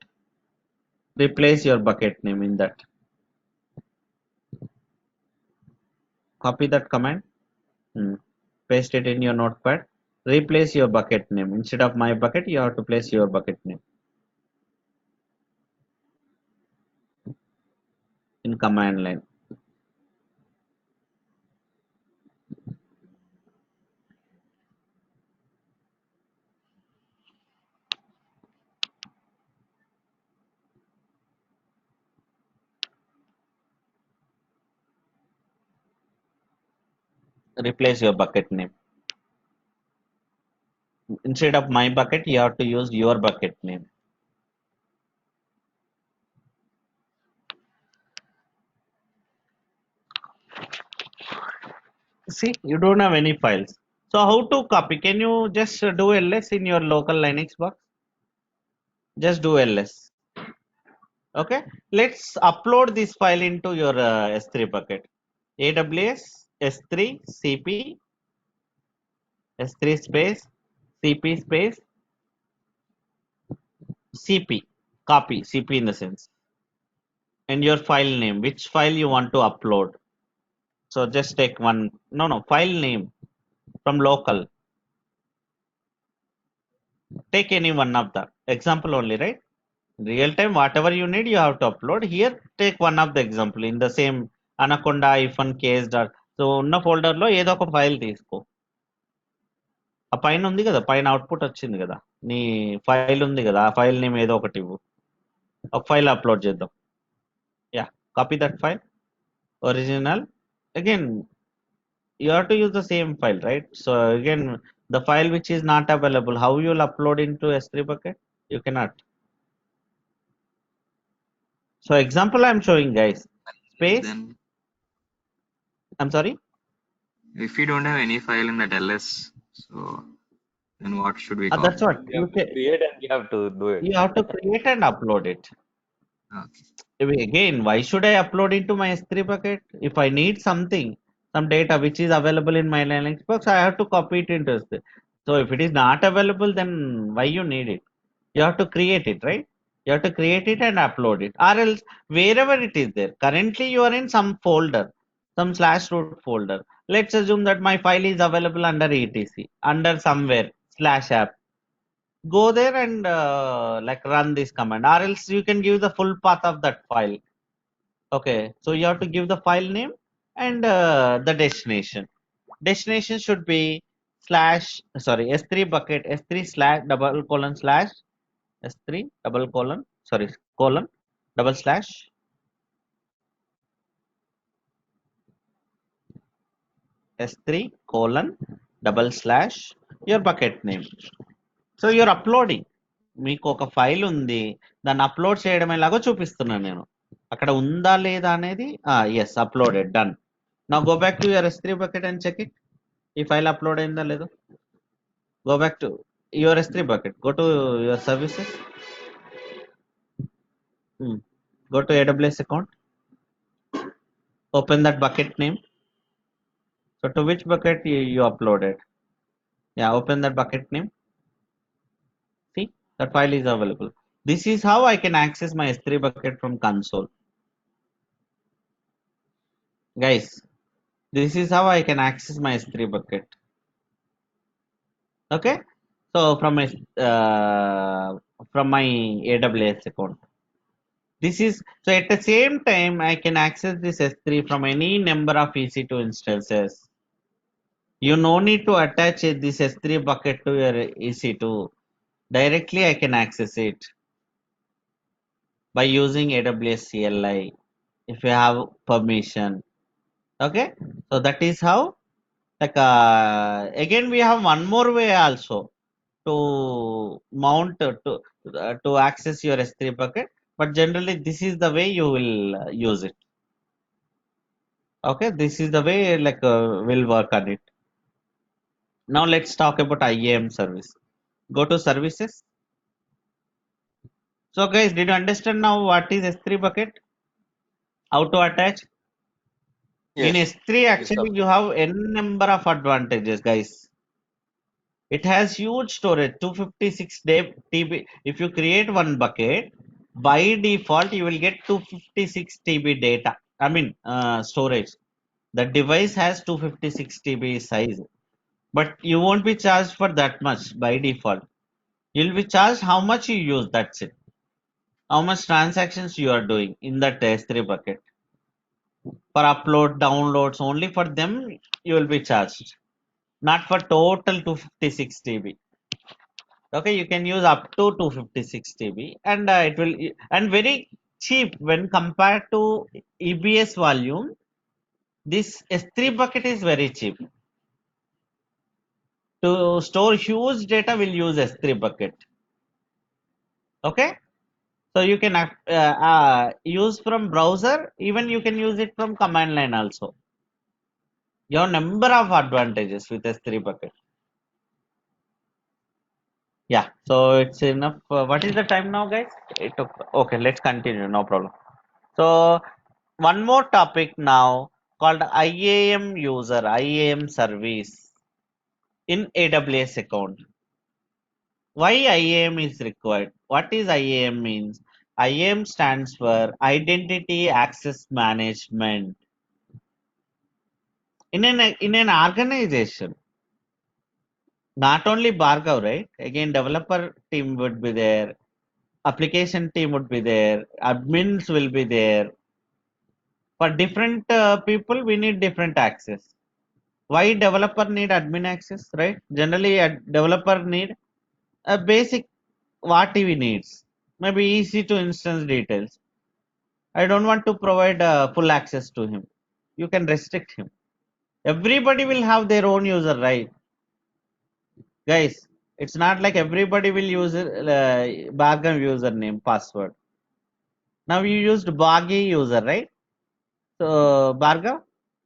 Replace your bucket name in that. Copy that command. Paste it in your notepad. Replace your bucket name. Instead of my bucket, you have to place your bucket name in command line. Replace your bucket name. Instead of my bucket, you have to use your bucket name. See, you don't have any files. So how to copy? Can you just do ls in your local Linux box? Just do ls. Okay. Let's upload this file into your S3 bucket. AWS S3 CP S3 space CP space CP copy CP in the sense, and your file name, which file you want to upload. So just take one, file name from local. Take any one of the example only, right? Real time, whatever you need, you have to upload. Here, take one of the example in the same Anaconda iPhone case. So ఉన్న folder లో ఏదో ఒక file తీసుకో. ఆ పైన ఉంది కదా, పైన అవుట్పుట్ వచ్చింది కదా, నీ ఫైల్ ఉంది కదా, ఆ ఫైల్ నేమ్ ఏదో ఒకటి ఇవ్వు. ఒక ఫైల్ అప్లోడ్ చేద్దాం. Yeah, copy that file. Original. Again, you have to use the same file, right? So again, the file which is not available, how you will upload into S3 bucket? You cannot. So example I'm showing, guys. Space. Then I'm sorry. if we don't have any file in that ls, so then what should we call? That's what You have to create and you have to do it. you have to create and upload it. Okay. Again, why should I upload into my S3 bucket? If I need something, some data which is available in my Linux box, I have to copy it into S3. So if it is not available, then why you need it? You have to create it, right? You have to create it and upload it, or else wherever it is there. Currently, you are in some folder, some /root folder. Let's assume that my file is available under etc, under somewhere /app. Go there and like run this command, or else you can give the full path of that file. Okay, so you have to give the file name and the destination. Destination should be S3 bucket S3 slash double colon slash S3 double colon colon double slash S3 colon double slash your bucket name. So you're uploading. మీకు ఒక file ఉంది, దాన్ని upload చేయడం ఎలాగో చూపిస్తున్నాను నేను. అక్కడ ఉందా లేదా అనేది ఎస్ అప్లోడెడ్, డన్. నా go back to your S3 bucket and check it. ఈ ఫైల్ అప్లోడ్ అయిందా లేదో. Go back to your S3 bucket, go to your services, go to AWS account, open that bucket name. So to which bucket you uploaded? Yeah, open that bucket name. See, that file is available. This is how I can access my S3 bucket from console. Guys, this is how I can access my S3 bucket. Okay, so from my AWS account. This is so at the same time I can access this S3 from any number of EC2 instances. You no need to attach this S3 bucket to your EC2. Directly I can access it by using AWS CLI if you have permission. Okay, so that is how, like again we have one more way also to mount to access your S3 bucket, but generally this is the way you will use it. Okay, this is the way like we'll work on it. Now let's talk about IAM service. Go to services. So guys, did you understand now what is S3 bucket? How to attach? In Yes. S3 Yes, sir. actually you have n number of advantages, guys. It has huge storage, 256 TB. If you create one bucket, by default you will get 256 TB data. I mean storage. The device has 256 TB size, but you won't be charged for that much by default. You'll be charged how much you use. That's it. How much transactions you are doing in that S3 bucket. For upload, downloads, only for them you will be charged. Not for total 256 TB. Okay, you can use up to 256 TB, and it will and very cheap when compared to EBS volume. This S3 bucket is very cheap. To store huge data, we'll use S3 bucket. Okay, so you can use from browser. Even you can use it from command line also. You have number of advantages with S3 bucket. Yeah, so it's enough. What is the time now, guys? It took, okay, let's continue. No problem. So one more topic now called IAM user, IAM service in AWS account. Why IAM is required? What is IAM means? IAM stands for Identity Access Management. In an organization, not only Bhargav, right? Again, developer team would be there, application team would be there, admins will be there. For different people, we need different access. Why developer need admin access, right? Generally, a developer need a basic what he needs, maybe easy to instance details. I don't want to provide full access to him. You can restrict him. Everybody will have their own user, right? Guys, it's not like everybody will use Bhargav username password. Now you used Bagi user, right? So Bhargav.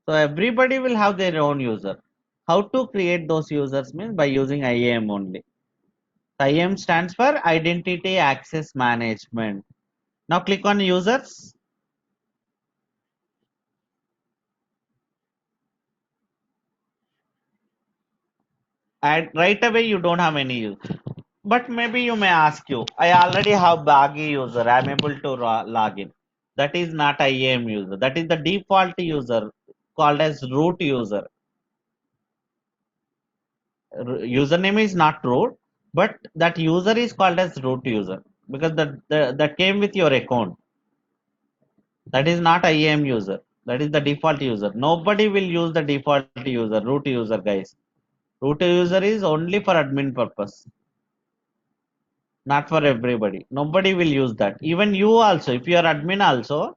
So everybody will have their own user. How to create those users means by using IAM only. IAM stands for Identity Access Management. Now click on users. And right away you don't have any use. But maybe you may ask you, I already have Bagi user. I'm able to log in. That is not IAM user. That is the default user called as root user. Username is not root, but that user is called as root user because that came with your account. That is not IAM user. That is the default user. Nobody will use the default user, root user, guys. Root user is only for admin purpose, not for everybody. Nobody will use that. Even you also, if you are admin also,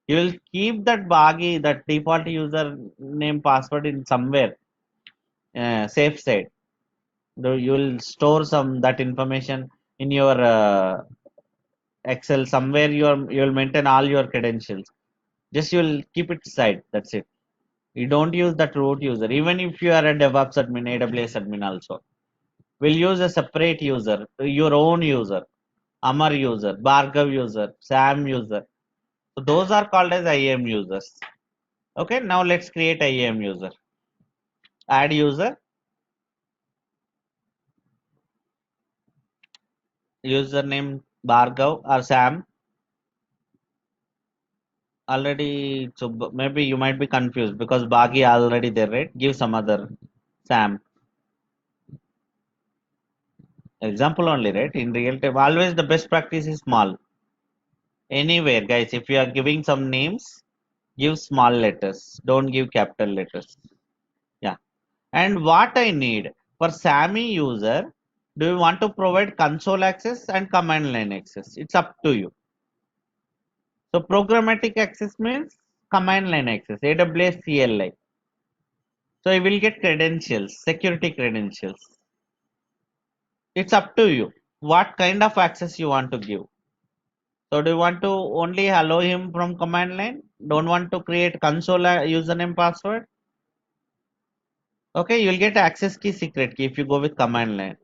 you will keep that Bagi, that default user name password in somewhere safe side. You will store some that information in your Excel somewhere. You will maintain all your credentials. Just you will keep it aside. That's it. You don't use that root user. Even if you are a DevOps admin, AWS admin also, we'll use a separate user, your own user, Amar user, Bhargav user, Sam user. So those are called as IAM users. Okay, now let's create IAM user. Add user. Username Bhargav or Sam. Already, so maybe you might be confused because Bagi already there, right? Give some other Sam. Example only, right? In real time, always the best practice is small. Anywhere, guys, if you are giving some names, give small letters. Don't give capital letters. Yeah. And what I need for SAMI user, do you want to provide console access and command line access? It's up to you. So programmatic access means command line access, AWS CLI. So you will get credentials, security credentials. It's up to you what kind of access you want to give. So do you want to only allow him from command line? don't want to create console username password. Okay, you'll get access key, secret key if you go with command line.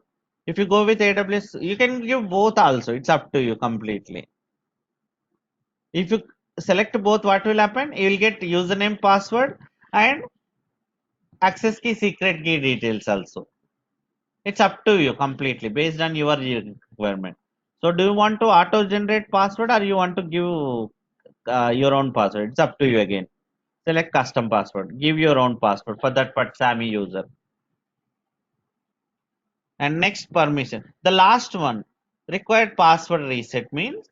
If you go with AWS, you can give both also. It's up to you completely. If you select both, what will happen? You will get username, password, and access key, secret key details also. It's up to you completely based on your requirement. So, do you want to auto generate password or you want to give your own password? It's up to you again. Select custom password. Give your own password for that SAMI user. And next permission. The last one, required password reset, means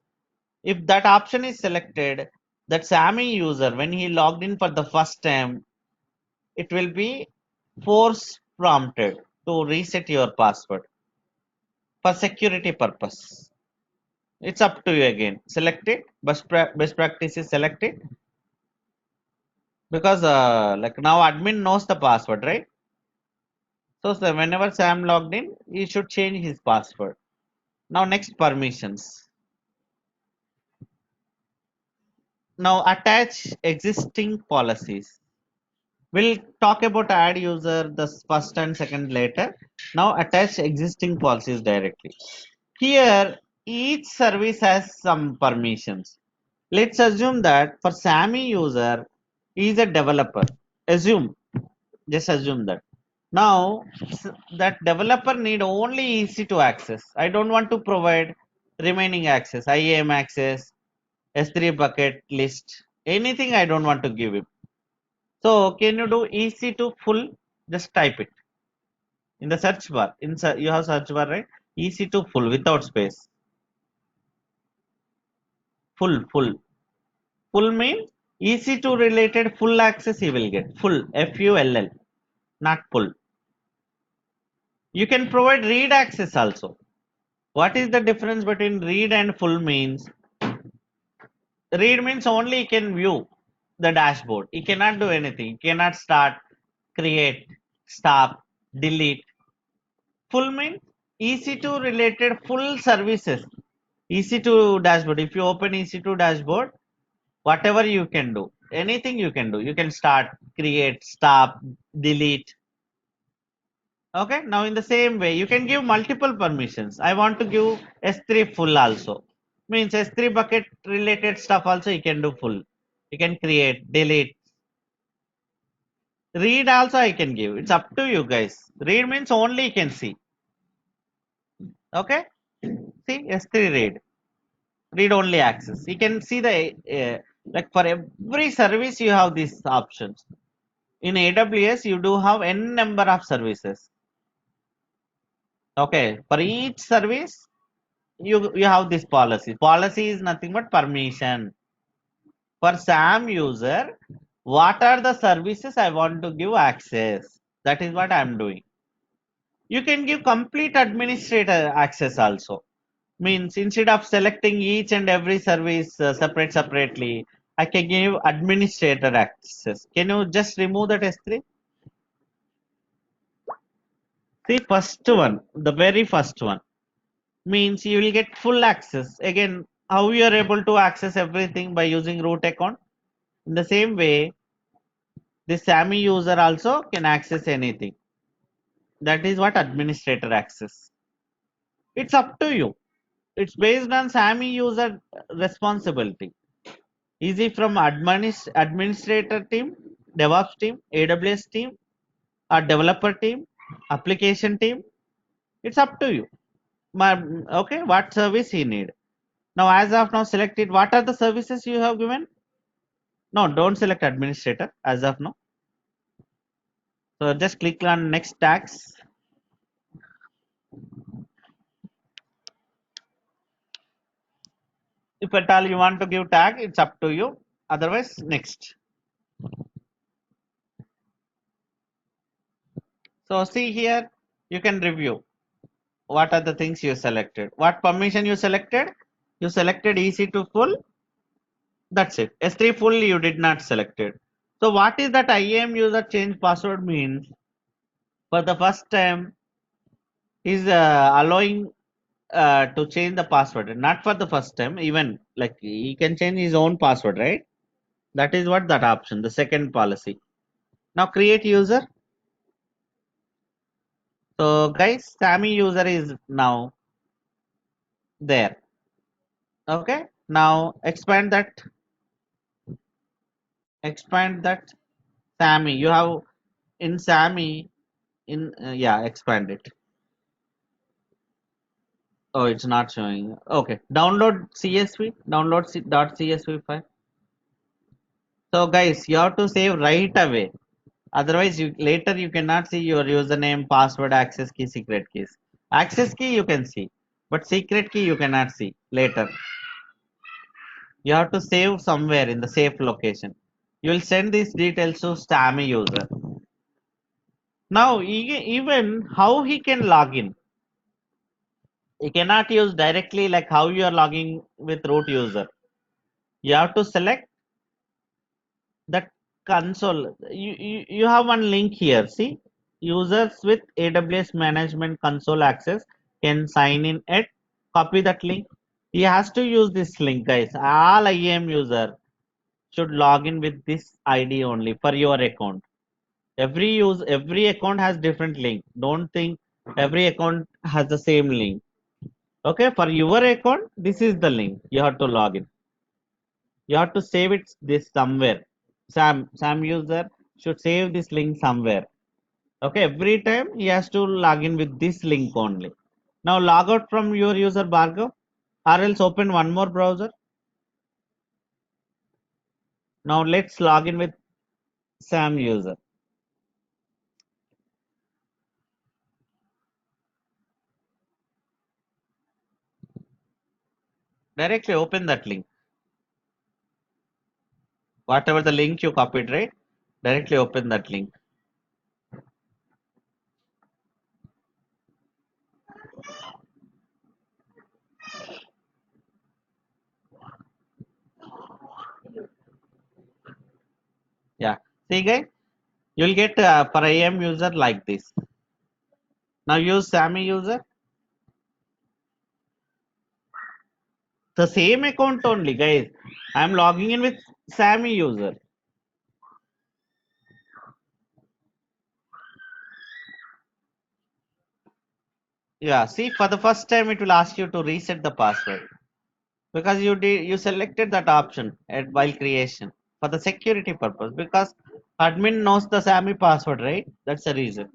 if that option is selected, that SAMI user, when he logged in for the first time, it will be force prompted to reset your password for security purpose. It's up to you again. Select it. Best practice is select it. Because like now admin knows the password, right? So whenever Sam logged in, he should change his password. Now next, permissions. Now attach existing policies. We'll talk about add user the first and second later. Now attach existing policies directly. Here each service has some permissions. Let's assume that for SAMI user he is a developer. Just assume that. Now that developer need only EC2 access. I don't want to provide remaining access, IAM access, S3 bucket list, anything I don't want to give him. So can you do EC2 full? Just type it in the search bar. You have search bar, right? EC2 full without space. Full. Full means EC2 related full access he will get. Full, FULL, not full. You can provide read access also. What is the difference between read and full means? Read means only he can view the dashboard. He cannot do anything. He cannot start, create, stop, delete. Full means EC2 related full services. EC2 dashboard. If you open EC2 dashboard, whatever you can do, anything you can do. You can start, create, stop, delete. Okay, now in the same way, you can give multiple permissions. I want to give S3 full also. Means S3 bucket related stuff also you can do full. You can create, delete. Read also I can give. It's up to you guys. Read means only you can see. Okay, see S3 read. Read only access. You can see the like for every service you have these options. In AWS you do have n number of services. Okay, for each service you have this policy. Policy is nothing but permission. For SAM user, what are the services I want to give access? That is what I am doing. You can give complete administrator access also. Means instead of selecting each and every service separately, I can give administrator access. Can you just remove that S3? See, first one, the very first one, means you will get full access. Again, how you are able to access everything by using root account? In the same way, the SAMI user also can access anything. That is what administrator access. It's up to you. It's based on SAMI user responsibility. Easy from administrator team, DevOps team, AWS team, or developer team, application team. It's up to you. Okay, what service he need. Now, as of now, select it. What are the services you have given? No, don't select administrator as of now. So just click on next tags. If at all you want to give tag, it's up to you. Otherwise, next. So see here, you can review. What are the things you selected? What permission you selected? You selected EC2 full. That's it. S3 full you did not select it. So what is that IAM user change password means? For the first time, is allowing to change the password. Not for the first time, even like he can change his own password, right? That is what that option, the second policy. Now create user. So guys, Sammy user is now there. Okay. Now expand that Sammy. You have in Sammy in yeah, expand it. Oh, it's not showing. Okay. Download CSV. Download .csv file. So guys, you have to save right away. Otherwise, later you cannot see your username, password, access key, secret keys. Access key you can see, but secret key you cannot see later. You have to save somewhere in the safe location. You will send these details to Sammy user. Now, even how he can log in, he cannot use directly like how you are logging with root user. You have to select that console. You have one link here. See, users with AWS Management Console access can sign in at. Copy that link. He has to use this link, guys. All IAM user should log in with this ID only for your account. Every account has different link. Don't think every account has the same link. Okay, for your account, this is the link. You have to log in. You have to save it this somewhere. Sam user should save this link somewhere. Okay, every time he has to log in with this link only. Now log out from your user Bhargav, or else open one more browser. Now let's log in with Sam user. Directly open that link. Whatever the link you copied, right? Directly open that link. Yeah. See guys, you'll get for IAM user like this. Now use Sammy user. The same account only, guys. I'm logging in with Sammy user. Yeah, see, for the first time it will ask you to reset the password because you selected that option at while creation for the security purpose, because admin knows the Sammy password, right? That's the reason.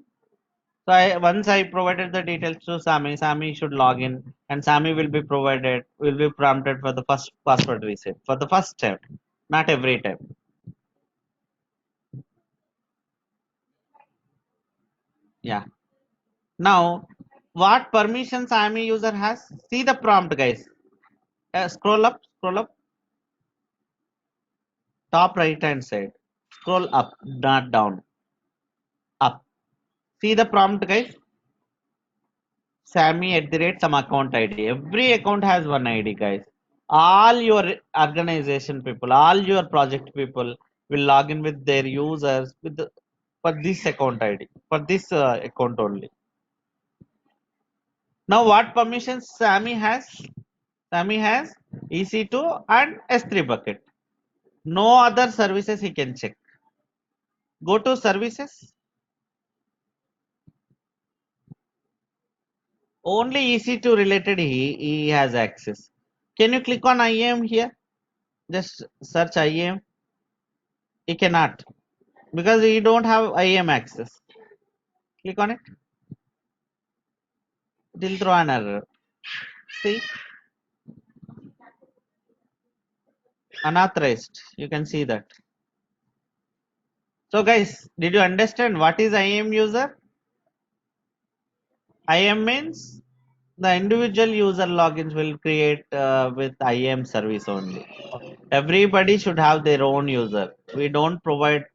So once I provided the details to Sammy should log in, and Sammy will be prompted for the first password reset for the first time, not every time. Yeah. Now, what permission Sammy user has? See the prompt, guys. Scroll up, top right hand side. Scroll up, not down. Up. See the prompt, guys. Sammy @ some account ID. Every account has one ID, guys. All your organization people, all your project people will log in with their users for this account ID, for this account only. Now, what permissions Sammy has? Sammy has EC2 and S3 bucket. No other services he can check. Go to services. Only EC2 related he has access. Can you click on IAM here? Just search IAM. He cannot because he don't have IAM access. Click on it. It will throw an error. See? Unauthorized. You can see that. So guys, did you understand what is IAM user? IAM means the individual user logins will create with IAM service only. Everybody should have their own user. We don't provide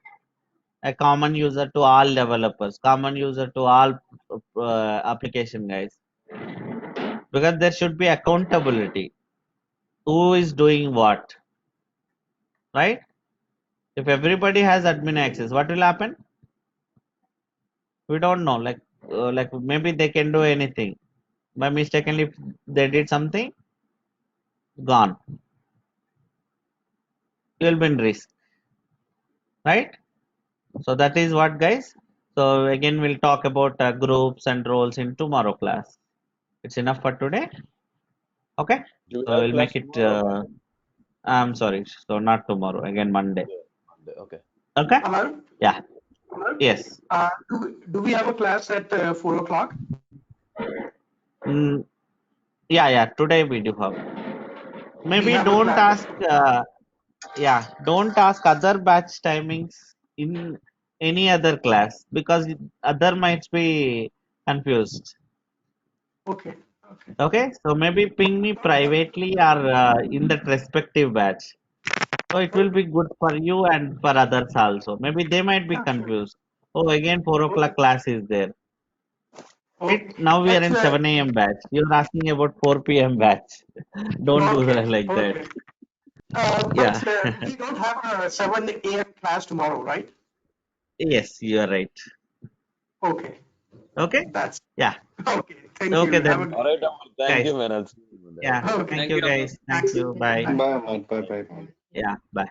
a common user to all developers, common user to all application guys, because there should be accountability. Who is doing what, right? If everybody has admin access, what will happen? We don't know. Like maybe they can do anything. By mistakenly, if they did something, gone. You will be in risk. right? So that is what, guys. So again, we'll talk about groups and roles in tomorrow class. It's enough for today. Okay. Do we So have we'll class make it. tomorrow? I'm sorry. So not tomorrow. Again, Monday. Monday. Okay. Okay. Amal, Yeah. Amal, Yes. do we have a class at 4 o'clock? Mm, yeah. Today we do have. We Maybe have a don't class. ask. Yeah. Don't ask other batch timings in any other class because other might be confused. Okay. Okay. Okay. So maybe ping me privately or in that respective batch. So it will Okay. be good for you and for others also. Maybe they might be Yeah, sure. confused. Oh, again 4 o'clock Okay. class is there. Right? Okay. Now we are in Actually, 7 a.m. batch. You're asking about 4 p.m. batch. Don't do okay. that like that. Okay. Yeah. But we don't have a 7 a.m. class tomorrow, right? Yes, you are right. Okay. Okay? That's Yeah. okay. Thank Okay you. Have a then, All right, Amal. Thank guys. you, man. I'll see you Monday. Yeah. Okay. okay. Thank you, guys. Thank Thanks. you. Bye. Bye. Bye, Amal. Bye, bye. Yeah. Bye.